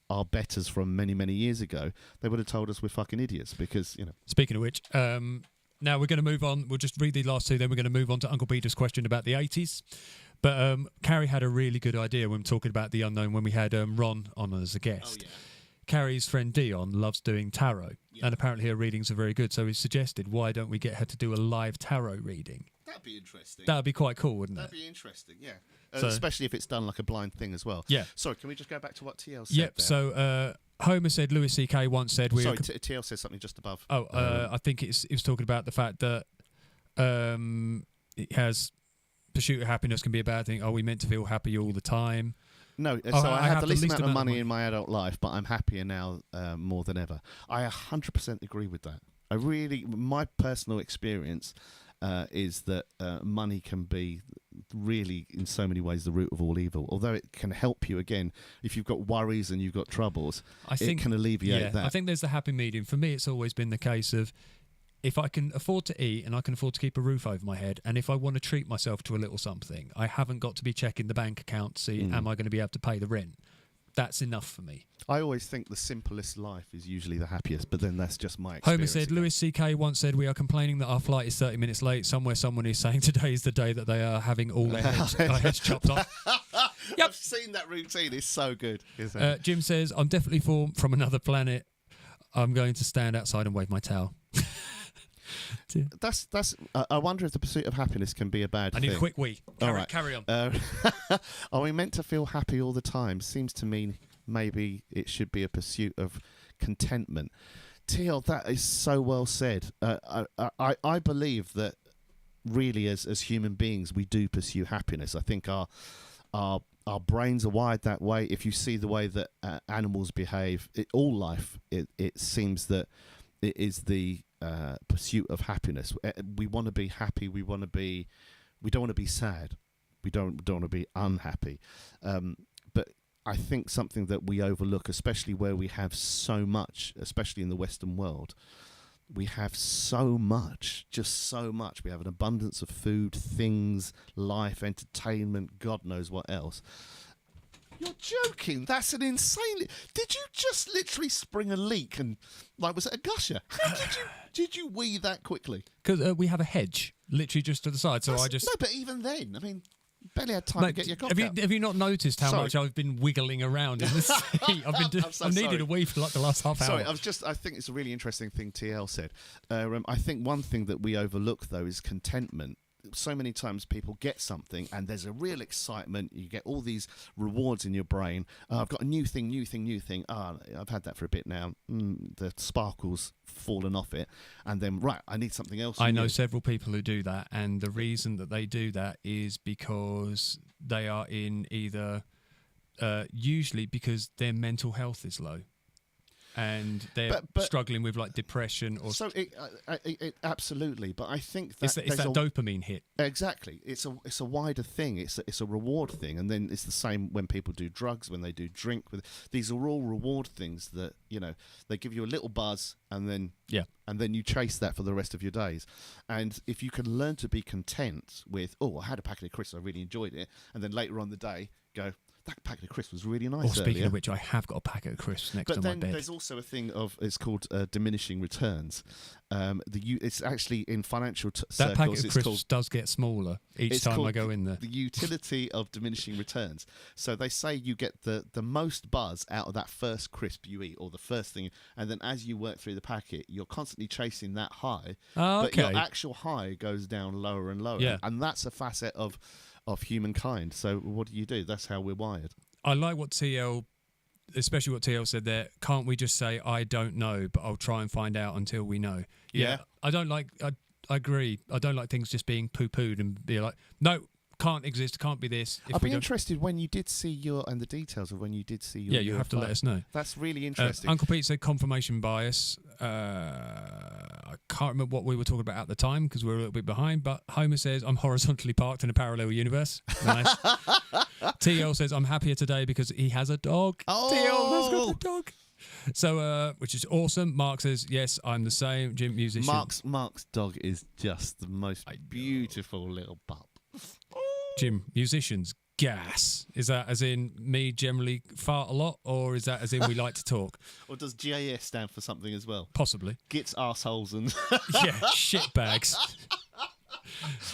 our betters from many, many years ago, they would have told us we're fucking idiots because, Speaking of which, now we're going to move on. We'll just read the last two, then we're going to move on to Uncle Peter's question about the 80s. But Carrie had a really good idea when talking about the unknown when we had Ron on as a guest. Oh, yeah. Carrie's friend Dion loves doing tarot, and apparently her readings are very good. So he suggested, why don't we get her to do a live tarot reading? That'd be interesting. That'd be quite cool, wouldn't That'd be interesting, yeah. Especially if it's done like a blind thing as well. Yeah. Sorry, can we just go back to what TL said? Yep. There? So Homer said Louis C.K. once said... Sorry, TL says something just above. Oh, I think it was talking about the fact that it has... Pursuit of happiness can be a bad thing. Are we meant to feel happy all the time? No, so I had the least amount of money in my adult life, but I'm happier now more than ever. I 100% agree with that. My personal experience is that money can be really, in so many ways, the root of all evil. Although it can help you, again, if you've got worries and you've got troubles, it can alleviate that. I think there's the happy medium. For me, it's always been the case of, if I can afford to eat and I can afford to keep a roof over my head, and if I want to treat myself to a little something, I haven't got to be checking the bank account to see am I going to be able to pay the rent. That's enough for me. I always think the simplest life is usually the happiest, but then that's just my experience. Homer said, Louis C.K. once said, we are complaining that our flight is 30 minutes late. Somewhere someone is saying today is the day that they are having all their heads chopped off. Yep. I've seen that routine. It's so good. Jim says, I'm definitely from another planet. I'm going to stand outside and wave my towel. That's. I wonder if the pursuit of happiness can be a bad thing. I need a quick wee. Carry on. Are we meant to feel happy all the time? Seems to me maybe it should be a pursuit of contentment. TL, that is so well said. I believe that really as human beings we do pursue happiness. I think our brains are wired that way. If you see the way that animals behave, all life, it seems that it is the pursuit of happiness. We want to be happy. We don't want to be sad. We don't want to be unhappy. But I think something that we overlook, especially where we have so much, especially in the Western world, we have so much, just so much. We have an abundance of food, things, life, entertainment, God knows what else. You're joking. That's an insane... Did you just literally spring a leak and... was it a gusher? How did you wee that quickly? Because we have a hedge, literally just to the side, so I just... No, but even then, I mean, barely had time to get your cock out. Have you not noticed how much I've been wiggling around in the seat? I've needed a wee for like the last half hour. Sorry, I think it's a really interesting thing TL said. I think one thing that we overlook, though, is contentment. So many times people get something and there's a real excitement. You get all these rewards in your brain. I've got a new thing. I've had that for a bit now. The sparkle's fallen off it. And then, I need something else. I know several people who do that. And the reason that they do that is because they are in either, usually because their mental health is low. And they're struggling with like depression or it absolutely. But I think that it's that dopamine hit. Exactly. It's a wider thing. It's a reward thing, and then it's the same when people do drugs, when they do drink. These are all reward things that they give you a little buzz, and then you chase that for the rest of your days. And if you can learn to be content with, I had a packet of crisps, I really enjoyed it, and then later on the day go, that packet of crisps was really nice. Or speaking earlier. of which, I have got a packet of crisps next But to my then bed. there's also a thing of it's called diminishing returns. It's actually in financial That circles. packet of It's crisps called does get smaller each it's time I called go in there. the utility of diminishing returns. So they say you get the most buzz out of that first crisp you eat, or the first thing, and then as you work through the packet, you're constantly chasing that high. Oh, But your okay. actual high goes down lower and lower. Yeah. And that's a facet of humankind. So what do? That's how we're wired. I like what TL, especially what TL said there. Can't we just say, I don't know, but I'll try and find out until we know? Yeah. I don't like, I agree. I don't like things just being poo-pooed and be like, no, can't exist, can't be this. If I'd we be don't, interested when you did see and the details of when you did see your yeah, you have to UFO. let us know. That's really interesting. Uncle Pete said confirmation bias. I can't remember what we were talking about at the time because we were a little bit behind, but Homer says, I'm horizontally parked in a parallel universe. Nice. TL says, I'm happier today because he has a dog. Oh! TL has got a dog. So, which is awesome. Mark says, yes, I'm the same. Jim, musician. Mark's dog is just the most beautiful little pup. Jim, musicians, gas. Is that as in me generally fart a lot, or is that as in we like to talk? Or does GAS stand for something as well? Possibly. Gits, arseholes and... Yeah, shit bags.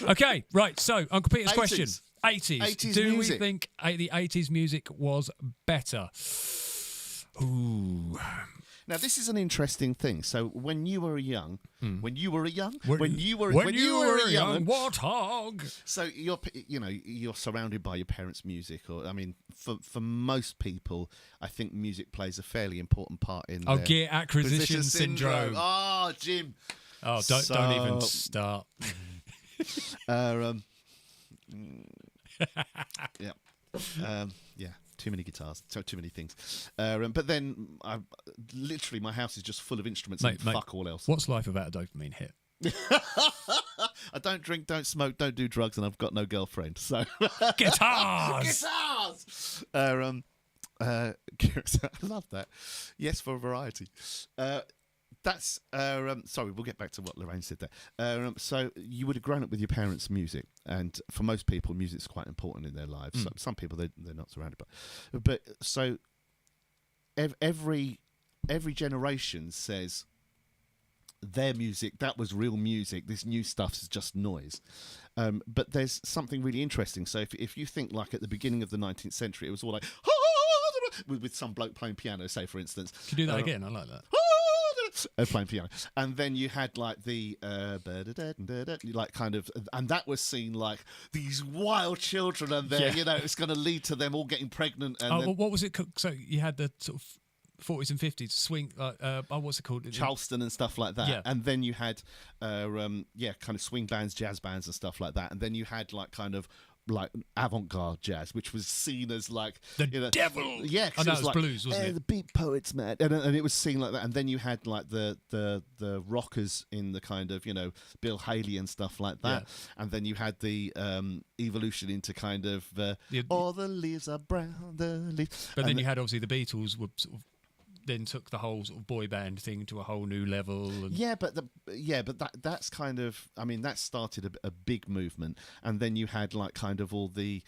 Okay, right. So, Uncle Peter's 80s. question. 80s. 80s Do music. we think the 80s music was better? Ooh. Now, this is an interesting thing. So, when you were young... When you were young? When you were a young warthog. So, you're surrounded by your parents' music. Or, I mean, for most people, I think music plays a fairly important part in Oh, their gear acquisition syndrome. Oh, Jim. Oh, don't even start. Yeah, too many guitars, too many things. But then, literally, my house is just full of instruments and Mate, fuck all else. What's life without a dopamine hit? I don't drink, don't smoke, don't do drugs, and I've got no girlfriend. So Guitars! guitars. I love that. Yes, for variety. That's sorry. We'll get back to what Lorraine said there. So you would have grown up with your parents' music, and for most people, music's quite important in their lives. Some people they're not surrounded by, but so every generation says their music, that was real music. This new stuff's just noise. But there's something really interesting. So if you think like at the beginning of the 19th century, it was all like with some bloke playing piano, say for instance. Can you do that again? I like that. Playing piano, and then you had like the like kind of, and that was seen like these wild children, and then it's going to lead to them all getting pregnant. And well, what was it? So you had the sort of 40s and 50s swing, what's it called? Charleston and stuff like that. Yeah. And then you had, kind of swing bands, jazz bands and stuff like that. And then you had like kind of like avant-garde jazz, which was seen as like the devil. Yeah, I know, it was like, blues, wasn't it? The beat poets, man, and it was seen like that. And then you had like the rockers in the kind of Bill Haley and stuff like that. Yeah. And then you had the evolution into kind of all the leaves are brown, the leaves. But then you had obviously the Beatles were sort of then took the whole sort of boy band thing to a whole new level. And that's kind of, I mean, that started a big movement, and then you had like kind of all the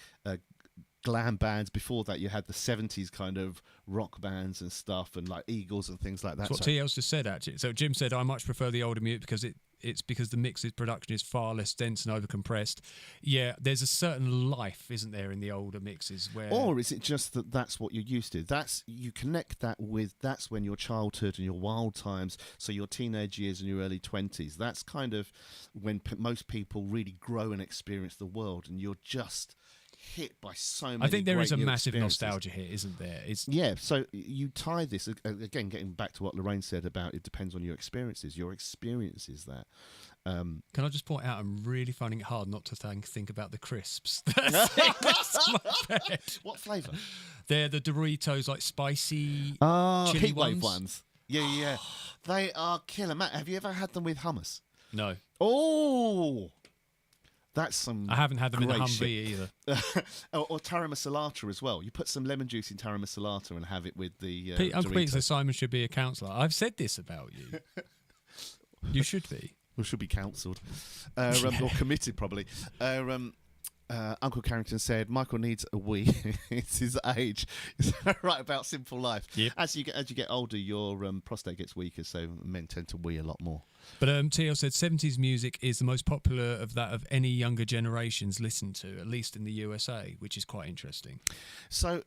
glam bands. Before that, you had the 70s kind of rock bands and stuff, and like Eagles and things like that. That's what TL's just said actually. So Jim said, I much prefer the older music because it's because the mix's production is far less dense and overcompressed. Yeah, there's a certain life, isn't there, in the older mixes where... Or is it just that that's what you're used to? You connect that with, that's when your childhood and your wild times, so your teenage years and your early 20s, that's kind of when most people really grow and experience the world, and you're just hit by so many. I think there is a great new massive experiences. nostalgia here, isn't there? Yeah, so you tie this again, getting back to what Lorraine said about it depends on your experiences. Your experiences that. Can I just point out, I'm really finding it hard not to think about the crisps. That's my bed. What flavour? They're the Doritos, like spicy chili heatwave ones. Yeah. They are killer. Matt, have you ever had them with hummus? No. Oh, that's some. I haven't had them in the great Humvee shit. either. or taramasalata as well. You put some lemon juice in taramasalata and have it with the Uncle Pete Doritos. says Simon should be a counsellor. I've said this about you. You should be. We should be counselled or committed, probably. Uncle Carrington said Michael needs a wee. It's his age. Is that right about Simple Life? Yep. As you get older, your prostate gets weaker, so men tend to wee a lot more. But TL said 70s music is the most popular of any younger generations listen to, at least in the USA, which is quite interesting. So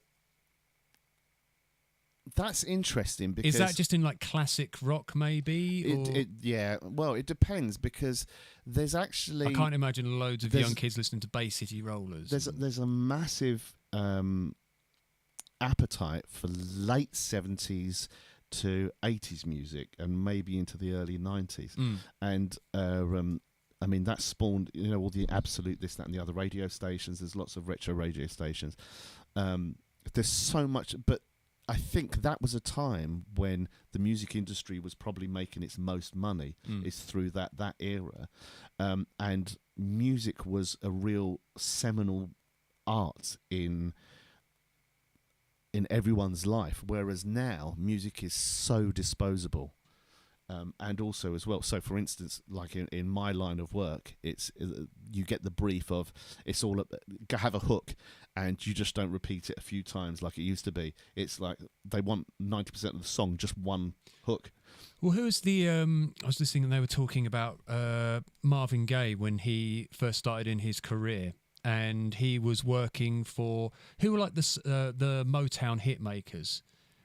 that's interesting because... Is that just in like classic rock maybe? Yeah, well, it depends because there's actually... I can't imagine loads of young kids listening to Bay City Rollers. There's a massive appetite for late 70s to 80s music and maybe into the early 90s. And I mean, that spawned, all the Absolute, this, that, and the other radio stations. There's lots of retro radio stations. There's so much, but I think that was a time when the music industry was probably making its most money. Is through that era, and music was a real seminal art in everyone's life, whereas now music is so disposable. And also as well, so for instance, like in my line of work, it's you get the brief of it's all have a hook, and you just don't repeat it a few times like it used to be. It's like they want 90% of the song, just one hook. Well, who was the? I was listening, and they were talking about Marvin Gaye when he first started in his career, and he was working for who were like the Motown hit makers,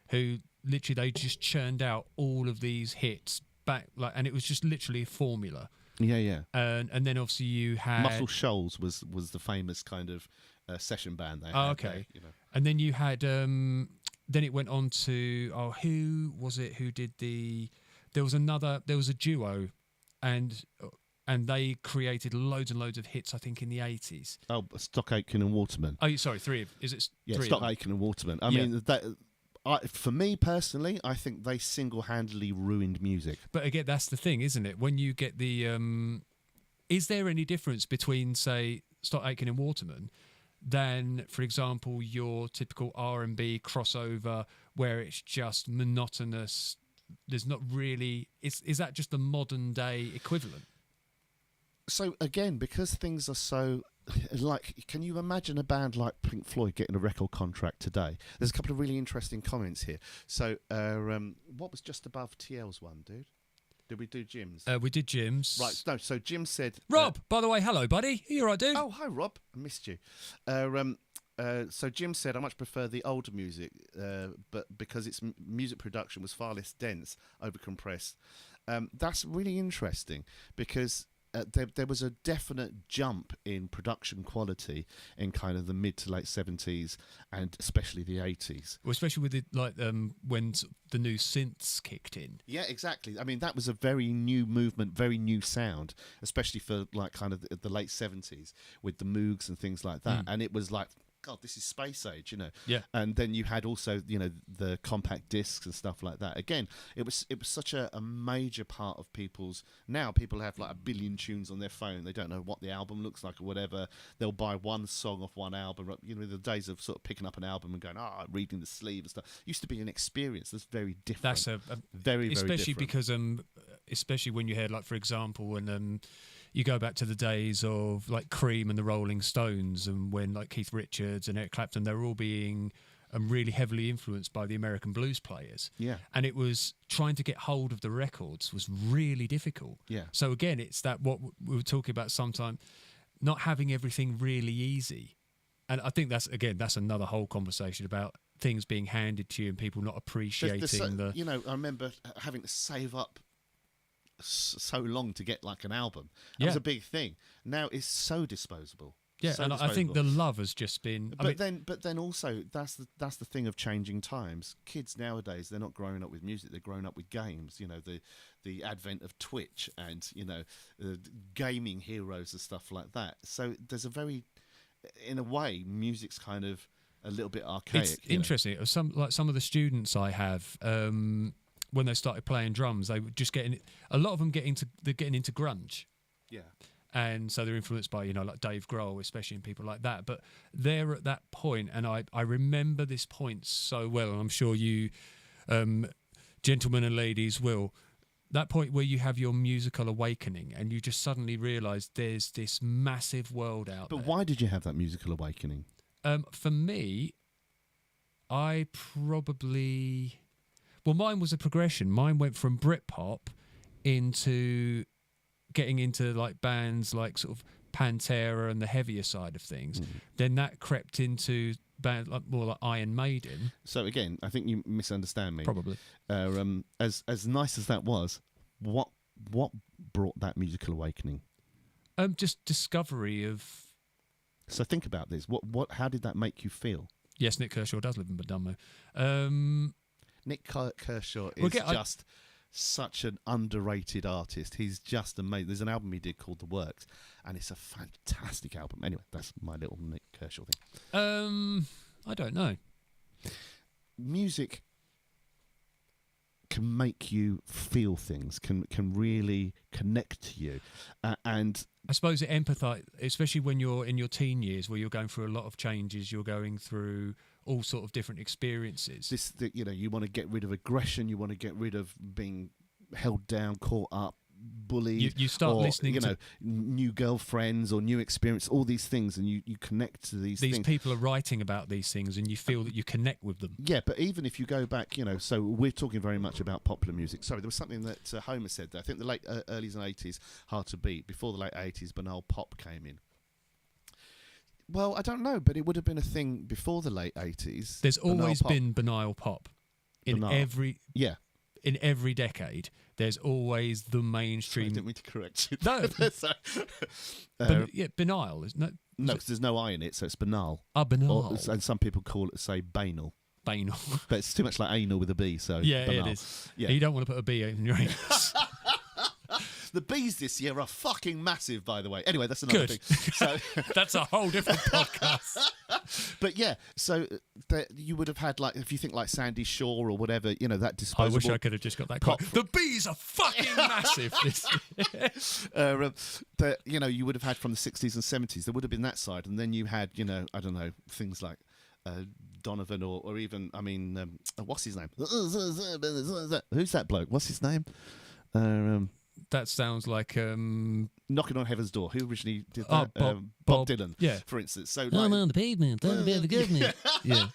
who literally they just churned out all of these hits back, and it was just literally a formula. Yeah. And then obviously you had Muscle Shoals was the famous kind of session band they had. Okay. And then you had then it went on to who was it who did there was a duo, and they created loads and loads of hits, I think, in the 80s. Oh, Stock Aitken and Waterman. Oh, sorry, three of Stock Aitken and Waterman. I mean that. For me personally, I think they single-handedly ruined music. But again, that's the thing, isn't it? When you get the... is there any difference between, say, Stock Aitken and Waterman than, for example, your typical R&B crossover where it's just monotonous? There's not really... Is that just the modern-day equivalent? So, again, because things are so... Like, can you imagine a band like Pink Floyd getting a record contract today? There's a couple of really interesting comments here. So, what was just above TL's one, dude? Did we do Jim's? We did Jim's. Right, no, so Jim said... Rob, by the way, hello, buddy. You all right, dude? Oh, hi, Rob. I missed you. So Jim said, I much prefer the older music, but because its music production was far less dense, overcompressed. That's really interesting because... There was a definite jump in production quality in kind of the mid to late 70s and especially the 80s. Well, especially with when the new synths kicked in. Yeah, exactly. I mean, that was a very new movement, very new sound, especially for like kind of the late 70s with the Moogs and things like that. And it was like, God, this is space age, Yeah. And then you had also, the compact discs and stuff like that. Again, it was such a major part of people's... Now people have like 1 billion tunes on their phone. They don't know what the album looks like or whatever. They'll buy one song off one album. The days of sort of picking up an album and going, reading the sleeve and stuff, used to be an experience that's very different. That's very, very especially different. because especially when you hear, like, for example, when you go back to the days of like Cream and the Rolling Stones, and when like Keith Richards and Eric Clapton, they were all being really heavily influenced by the American blues players. Yeah. And it was trying to get hold of the records was really difficult. Yeah. So again, it's that what we were talking about sometime, not having everything really easy. And I think that's another whole conversation about things being handed to you and people not appreciating I remember having to save up so long to get like an album. That Yeah. was a big thing. Now it's so disposable. Yeah, So and I think disposable. the love has just been... But then also that's the thing of changing times. Kids nowadays, they're not growing up with music; they're growing up with games. The advent of Twitch and gaming heroes and stuff like that. So there's in a way, music's kind of a little bit archaic. It's interesting. Some of the students I have, when they started playing drums, they were just getting a lot of them getting into grunge. Yeah. And so they're influenced by, like Dave Grohl, especially, and people like that. But they're at that point, and I remember this point so well, and I'm sure you, gentlemen and ladies, will. that point where you have your musical awakening and you just suddenly realise there's this massive world out there. But why did you have that musical awakening? For me, I probably... Well, mine was a progression. Mine went from Britpop into getting into like bands like sort of Pantera and the heavier side of things. Then that crept into bands like more like Iron Maiden. So again, I think you misunderstand me. Probably. As nice as that was, what brought that musical awakening? Just discovery of... So think about this. How did that make you feel? Yes, Nick Kershaw does live in Badunmo. Nick Kershaw is just such an underrated artist. He's just amazing. There's an album he did called The Works, and it's a fantastic album. Anyway, that's my little Nick Kershaw thing. I don't know. Music can make you feel things, can really connect to you, and I suppose it empathise, especially when you're in your teen years, where you're going through a lot of changes. You're going through all sort of different experiences. You want to get rid of aggression. You want to get rid of being held down, caught up, bullied. You start listening to new girlfriends or new experience, all these things, and you connect to these things. These people are writing about these things, and you feel that you connect with them. Yeah, but even if you go back, so we're talking very much about popular music. Sorry, there was something that Homer said there. I think the late earlys and 80s, hard to beat. Before the late 80s, banal pop came in. Well, I don't know, but it would have been a thing before the late 80s. There's always been banal pop in every decade. There's always the mainstream. Sorry, I didn't mean to correct you. No, banal. No, because there's no I in it, so it's banal. Banal. And some people call it, say, banal. Banal. But it's too much like anal with a B, so yeah, banal. it is. Yeah. You don't want to put a B in your anus. The bees this year are fucking massive, by the way. Anyway, that's another thing. So that's a whole different podcast. But yeah, so you would have had, like, if you think like Sandy Shore or whatever, that disposable. I wish I could have just got that quote. The bees are fucking massive this year. You would have had from the 60s and 70s. There would have been that side, and then you had, I don't know, things like Donovan or even, what's his name? Who's that bloke? What's his name? That sounds like Knocking on Heaven's Door. Who originally did that? Bob Dylan, for instance. So I'm on the pavement, talking about the government. Yeah.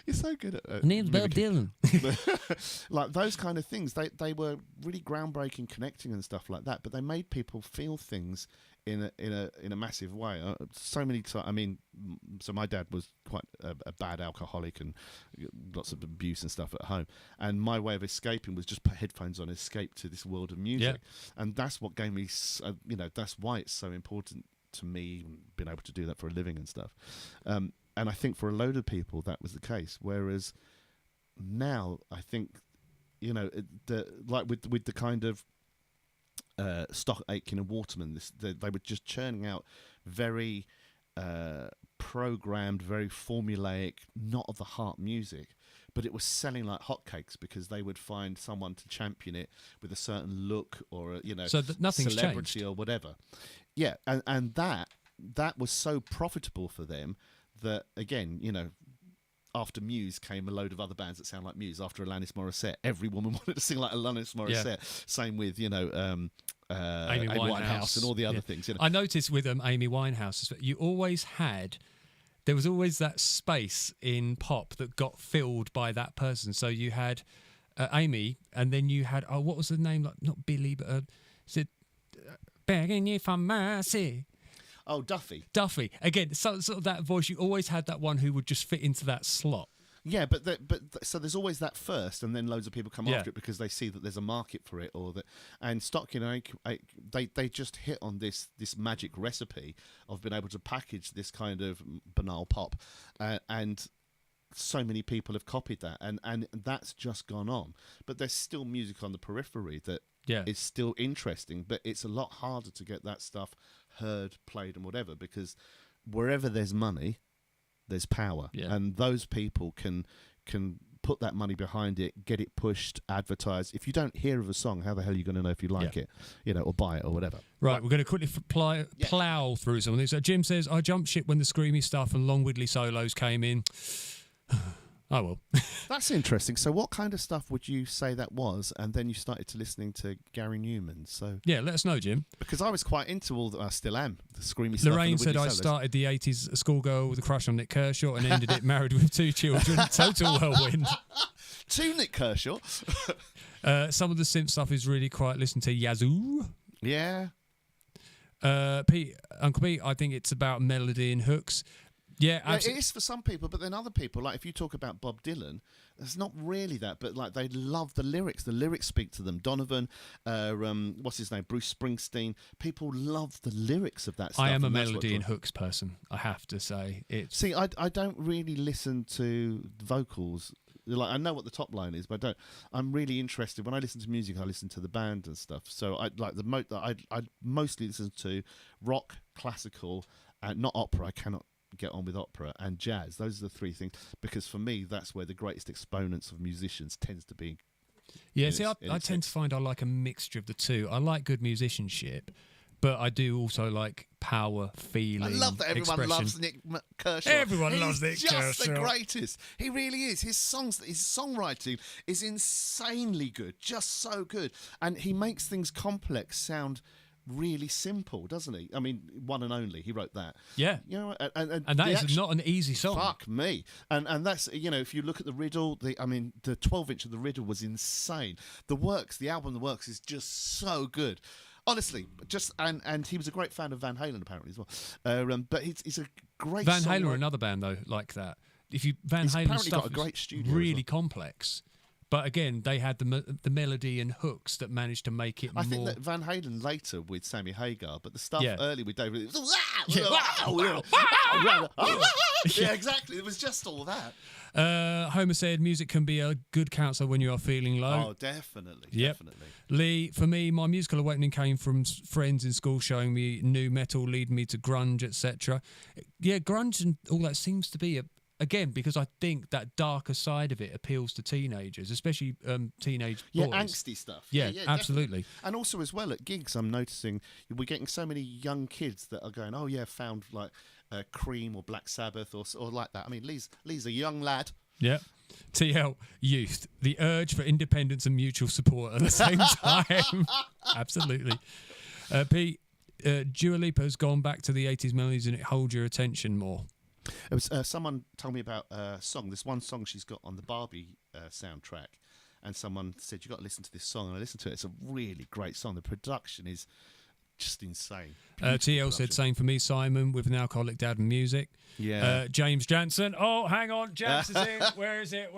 You're so good at My name's Bob Dylan. Like those kind of things. They were really groundbreaking, connecting and stuff like that. But they made people feel things in a massive way. So many times. So my dad was quite a bad alcoholic and lots of abuse and stuff at home. And my way of escaping was just put headphones on, escape to this world of music. Yeah. And that's what gave me. That's why it's so important to me, being able to do that for a living and stuff. And I think for a load of people that was the case. Whereas now, I think, with the kind of Stock Aitken and Waterman, they were just churning out very programmed, very formulaic, not of the heart music, but it was selling like hotcakes because they would find someone to champion it with a certain look or nothing's celebrity changed. or whatever. Yeah, and that was so profitable for them that, again, after Muse came a load of other bands that sound like Muse. After Alanis Morissette, every woman wanted to sing like Alanis Morissette. Yeah. Same with, Amy Winehouse and all the other things. I noticed with Amy Winehouse, there was always that space in pop that got filled by that person. So you had Amy, and then you had, what was the name? Like, not Billy, but is it Begging You for Mercy? Oh, Duffy. Again, sort of that voice. You always had that one who would just fit into that slot. Yeah, so there's always that first, and then loads of people come after it because they see that there's a market for it, and Stockton, they just hit on this magic recipe of being able to package this kind of banal pop, and so many people have copied that, and that's just gone on. But there's still music on the periphery that is still interesting, but it's a lot harder to get that stuff heard, played, and whatever, because wherever there's money, there's power, and those people can put that money behind it, get it pushed, advertised. If you don't hear of a song, how the hell are you going to know if you like it, or buy it or whatever? Right, we're going to quickly plough through some of these. So Jim says, I jumped ship when the screamy stuff and long widdly solos came in. I will. That's interesting. So what kind of stuff would you say that was? And then you started to listening to Gary Newman. So Yeah, let us know, Jim. because I was quite into all that. I still am. The screamy stuff. Lorraine and the said Woody I solos. started the 80s schoolgirl with a crush on Nick Kershaw and ended it married with 2 children. Total whirlwind. To Nick Kershaw. Some of the synth stuff is really quiet. Listen to Yazoo. Yeah. Pete, Uncle Pete, I think it's about melody and hooks. Yeah, Yeah, it absolutely. is for some people, but then other people, like if you talk about Bob Dylan, it's not really that, but like they love the lyrics. The lyrics speak to them. Donovan, what's his name? Bruce Springsteen. People love the lyrics of that stuff. I am a and that's what melody and draws- hooks person, I have to say. It's See, I don't really listen to vocals. Like I know what the top line is, but I don't. I'm really interested when I listen to music. I listen to the band and stuff. So I like I mostly listen to rock, classical, and not opera. I cannot get on with opera and jazz. Those are the 3 things because for me that's where the greatest exponents of musicians tends to be. Yeah, in see, its- I in its tend to find I like a mixture of the two. I like good musicianship, but I do also like power, feeling, I love that everyone expression. loves Nick Kershaw. Everyone He's loves Nick just the Kershaw. greatest. He really is. His songs, his songwriting is insanely good, just so good, and he makes things complex sound really simple, doesn't he? I mean, One and Only. He wrote that. Yeah. You know, And that the is action- not an easy song. Fuck me. And that's, you know, if you look at the Riddle, the 12-inch of the Riddle was insane. The album The Works is just so good. Honestly, and he was a great fan of Van Halen apparently as well. But he's a great Van Halen songwriter. are another band though like that. If you Van He's Halen apparently stuff got a great is studio as really well. complex, but again they had the melody and hooks that managed to make it I more. think that Van Halen later with Sammy Hagar, but the stuff Yeah. early with David, it was, Yeah. yeah, exactly. It was just all that. Homer said music can be a good counsellor when you are feeling low. Oh, definitely, Yep. definitely. Lee, for me, my musical awakening came from friends in school showing me new metal, leading me to grunge, etc. Yeah, grunge and all that seems to be again because I think that darker side of it appeals to teenagers, especially teenage Yeah, boys. angsty stuff. Yeah, definitely. absolutely. And also as well at gigs, I'm noticing we're getting so many young kids that are going, oh yeah, found like Cream or Black Sabbath or like that. I mean, Lee's a young lad. Yeah. TL, youth, the urge for independence and mutual support at the same time. Absolutely. Pete, Dua Lipa's gone back to the 80s melodies and it holds your attention more. It was someone told me about a song. This one song she's got on the Barbie soundtrack, and someone said you got to listen to this song. And I listened to it. It's a really great song. The production is just insane. Beautiful TL said production. same for me, Simon, with an alcoholic dad and music. Yeah. James Jansen. Oh, hang on. Jansen's in. Where is it?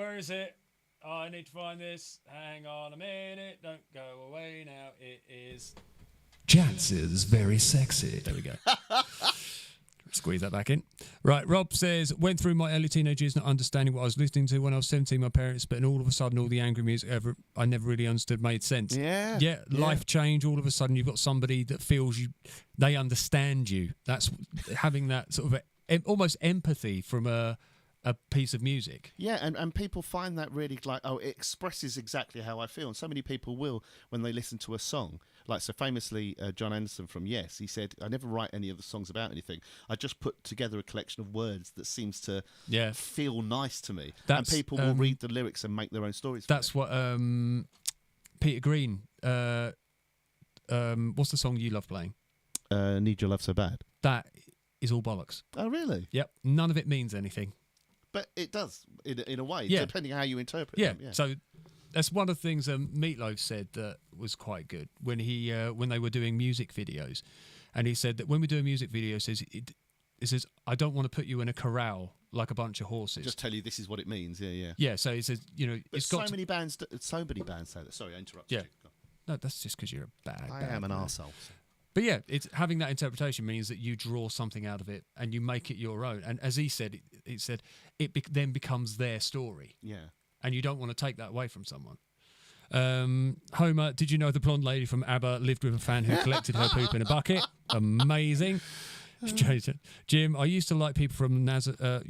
Oh, I need to find this. Hang on a minute. Don't go away now. It is. Jansen's very sexy. There we go. Squeeze that back in. Right, Rob says, went through my early teenage years not understanding what I was listening to when I was 17, my parents, but all of a sudden all the angry music I never really understood made sense. Yeah. Yeah, life change, all of a sudden you've got somebody that feels they understand you. That's having that sort of almost empathy from a piece of music. Yeah, and people find that really like, oh, it expresses exactly how I feel. And so many people will when they listen to a song. Like, so famously, John Anderson from Yes, he said, I never write any of the songs about anything. I just put together a collection of words that seems to feel nice to me. And people will read the lyrics and make their own stories. That's what Peter Green, what's the song you love playing? Need Your Love So Bad. That is all bollocks. Oh, really? Yep, none of it means anything. But it does, in a way, Yeah. depending on how you interpret Yeah, them. Yeah. so that's one of the things Meatloaf said that was quite good when when they were doing music videos, and he said that when we do a music video, it says I don't want to put you in a corral like a bunch of horses. Just tell you this is what it means. Yeah, yeah. Yeah, so he says But it's so got many bands say that. Sorry, I interrupted Yeah. you. Go on. no, that's just because you're a bad. I bad am an man. arsehole. But yeah, it's having that interpretation means that you draw something out of it and you make it your own. And as he said, then becomes their story, Yeah. and you don't want to take that away from someone. Homer, did you know the blonde lady from ABBA lived with a fan who collected her poop in a bucket? Amazing. Jim, I used to like people from Nazareth,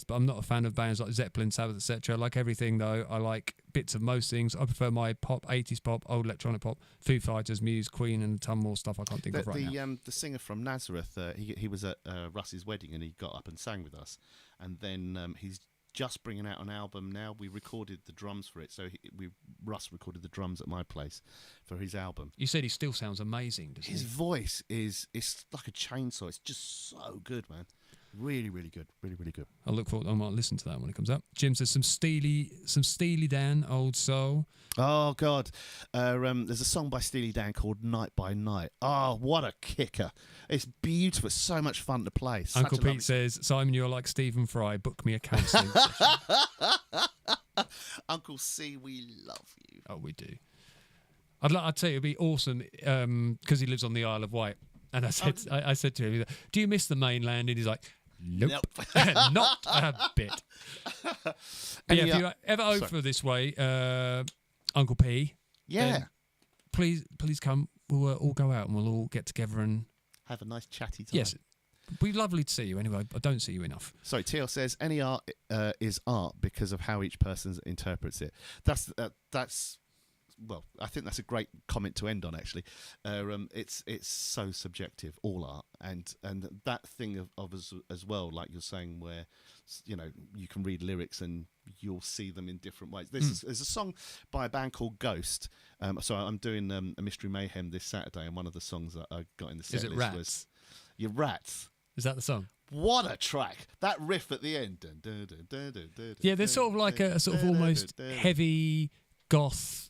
but I'm not a fan of bands like Zeppelin, Sabbath, etc. I like everything though. I like bits of most things. I prefer my pop, 80s pop, old electronic pop, Foo Fighters, Muse, Queen, and a ton more stuff I can't think of right now. The singer from Nazareth, he was at Russ's wedding and he got up and sang with us, and then his just bringing out an album now. We recorded the drums for it, so Russ recorded the drums at my place for his album. You said he still sounds amazing, doesn't His he? voice it's like a chainsaw. It's just so good, man. Really, really good. Really, really good. I look forward. I might listen to that when it comes up. Jim says some Steely Dan, Old Soul. Oh God, there's a song by Steely Dan called "Night by Night." Oh, what a kicker! It's beautiful. It's so much fun to play. Such Uncle a Pete lovely- says, Simon, you're like Stephen Fry. Book me a counselling session. Uncle C, we love you. Oh, we do. I'd say it'd be awesome because he lives on the Isle of Wight. And I said, I said to him, he's like, do you miss the mainland? And he's like, nope. Not a bit. But yeah, if you're ever over this way, Uncle P, Yeah, please come. We'll all go out and we'll all get together and have a nice chatty time. yes, it'd be lovely to see you. Anyway, I don't see you enough. Sorry, TL says any art is art because of how each person interprets it. That's well, I think that's a great comment to end on. Actually, it's so subjective, all art, and that thing of as well, like you're saying, where you can read lyrics and you'll see them in different ways. There's a song by a band called Ghost. So I'm doing a Mystery Mayhem this Saturday, and one of the songs that I got in the set Is it list Rats? was "Your Rats." Is that the song? What a track! That riff at the end. Yeah, there's sort of like a sort of almost heavy goth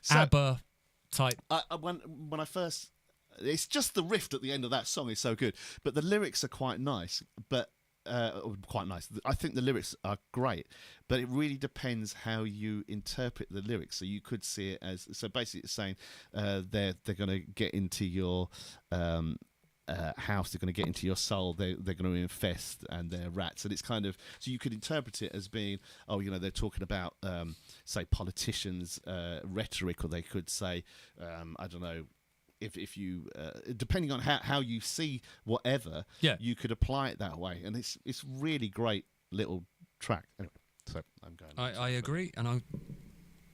ABBA type. When I first, it's just the riff at the end of that song is so good, but the lyrics are quite nice. But quite nice. I think the lyrics are great, but it really depends how you interpret the lyrics. So you could see it as basically it's saying they're going to get into your house, they're going to get into your soul, they're going to infest, and they're rats. And it's kind of, so you could interpret it as being, they're talking about say politicians rhetoric, or they could say I don't know, if you depending on how you see whatever, you could apply it that way, and it's really great little track. Anyway, so I'm going. I agree, and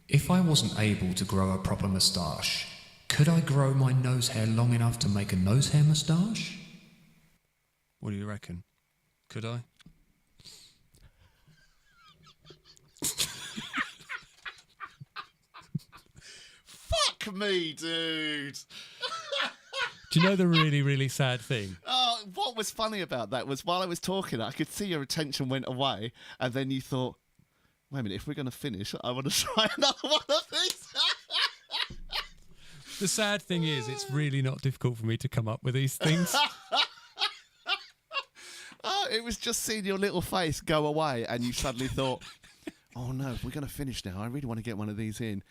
If I wasn't able to grow a proper moustache, could I grow my nose hair long enough to make a nose hair moustache? What do you reckon? Could I? Fuck me, dude. Do you know the really, really sad thing? Oh, what was funny about that was while I was talking, I could see your attention went away, and then you thought, wait a minute, if we're going to finish, I want to try another one of these. The sad thing is, it's really not difficult for me to come up with these things. Oh, it was just seeing your little face go away, and you suddenly thought, oh no, if we're going to finish now, I really want to get one of these in.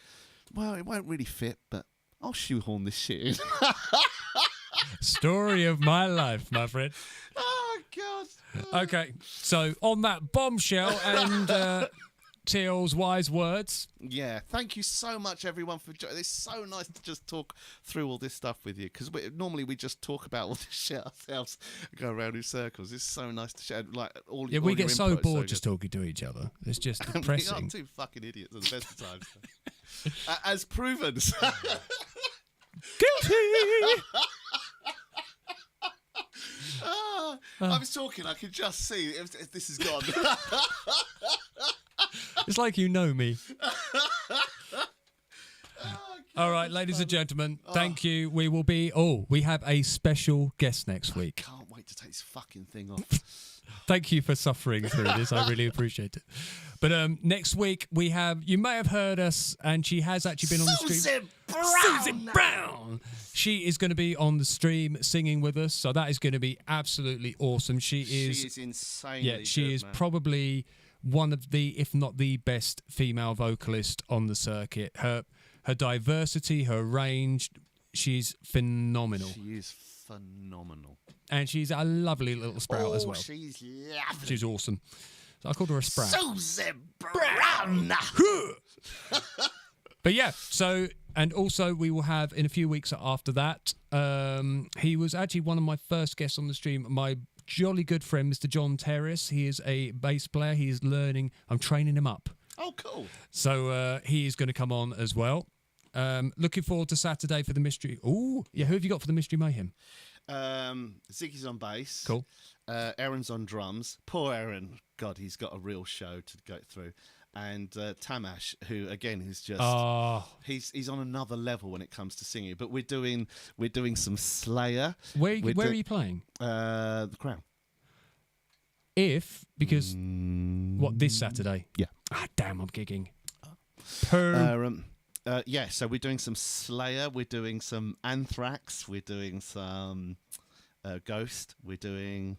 Well, it won't really fit, but I'll shoehorn this shit in. Story of my life, my friend. Oh, God. Okay, so on that bombshell and Teal's wise words. Yeah, thank you so much, everyone, for joining. It's so nice to just talk through all this stuff with you, because normally we just talk about all this shit ourselves and go around in circles. It's so nice to share, like, all Yeah, all we your get so input is bored just talking to each other. It's just depressing. We are two fucking idiots at the best of times. As proven. Guilty! I was talking, I could just see if this is gone. It's like you know me. All right, ladies and gentlemen, thank you. We will be... we have a special guest next week. Can't wait to take this fucking thing off. Thank you for suffering through this. I really appreciate it. But next week we have... You may have heard us, and she has actually been on the stream. Susie Brown! She is going to be on the stream singing with us, so that is going to be absolutely awesome. She is insanely Yeah, she good, is man. probably one of the, if not the best female vocalist on the circuit. Her diversity, her range, she's phenomenal. She is phenomenal. And she's a lovely little sprout as well. She's lovely. She's awesome. So I called her a sprout. Susie Brown! But yeah, so, and also we will have in a few weeks after that, he was actually one of my first guests on the stream, my jolly good friend, Mr. John Terrace. He is a bass player. He is learning. I'm training him up. Oh, cool. So he is going to come on as well. Looking forward to Saturday for the Mystery. Oh, yeah, who have you got for the Mystery Mayhem? Ziggy's on bass. Cool. Aaron's on drums. Poor Aaron. God, he's got a real show to go through. And Tamash, who again is just he's on another level when it comes to singing. But we're doing some Slayer. Where are you playing? The Crown. Because what, this Saturday? Yeah. Ah, damn, I'm gigging. Yeah, so we're doing some Slayer, we're doing some Anthrax, we're doing some Ghost, we're doing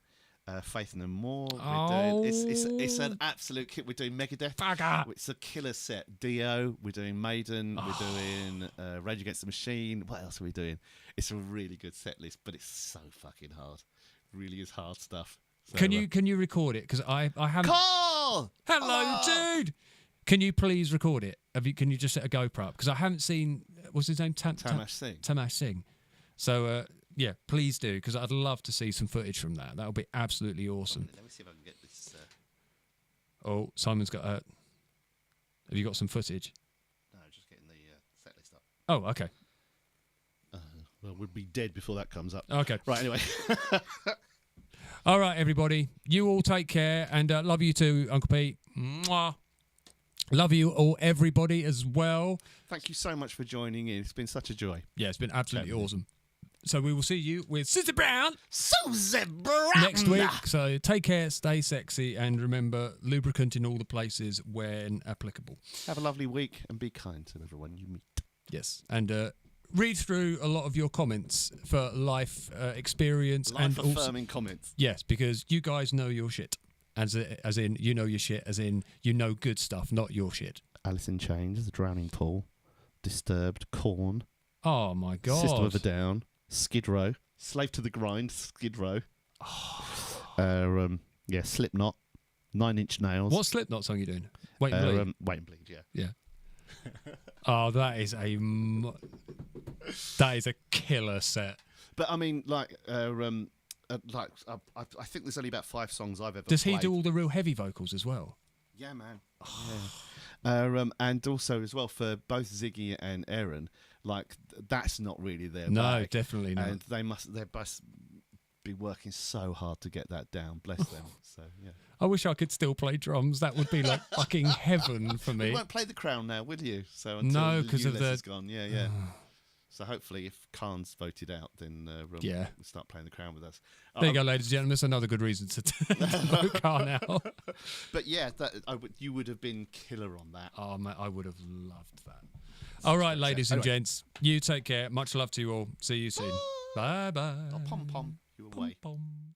Faith No More. It's an absolute kit. We're doing Megadeth. Bugger. It's a killer set. Dio. We're doing Maiden. We're doing Rage Against the Machine. What else are we doing? It's a really good set list, but it's so fucking hard. Really is hard stuff. So, Can you record it? Because I haven't. Call! Hello, dude. Can you please record it? Can you just set a GoPro up? Because I haven't seen. What's his name? Tamash Singh. Tamash Singh. So yeah, please do, because I'd love to see some footage from that. That would be absolutely awesome. Let me see if I can get this. Oh, Simon's got. Have you got some footage? No, just getting the set list up. Oh, okay. Well, we'll be dead before that comes up. Okay. Right. Anyway. All right, everybody. You all take care, and love you too, Uncle Pete. Mwah. Love you all, everybody, as well. Thank you so much for joining in. It's been such a joy. Yeah, it's been absolutely awesome. So we will see you with Susie Brown Brown next week. So take care, stay sexy, and remember, lubricant in all the places when applicable. Have a lovely week and be kind to everyone you meet. Yes, and read through a lot of your comments for life experience and Life-affirming comments. Yes, because you guys know your shit. As in, you know your shit, as in, you know good stuff, not your shit. Alice in Chains, The Drowning Pool, Disturbed, Korn, Oh, my God. System of a Down, Skid Row, Slave to the Grind, Skid Row. Yeah, Slipknot, 9 Inch Nails. What Slipknot song are you doing? Wait and Bleed. Wait and Bleed, yeah. Yeah. Oh, that is a killer set. But I mean, I think there's only about 5 songs I've ever Does he played. do all the real heavy vocals as well? Yeah, man. Yeah. And also as well for both Ziggy and Aaron, that's not really their bag. Definitely not. And they must be working so hard to get that down. Bless them. So yeah. I wish I could still play drums. That would be like fucking heaven for me. You won't play the Crown now, will you? So No, because of the. is gone. Yeah, yeah. So hopefully, if Khan's voted out, then we'll start playing the Crown with us. There you go, ladies and gentlemen. That's another good reason to vote Khan out. But yeah, you would have been killer on that. Oh, mate, I would have loved that. All right, ladies and gents, you take care. Much love to you all. See you soon. Bye bye. Oh, pom pom, you away. Pom, pom.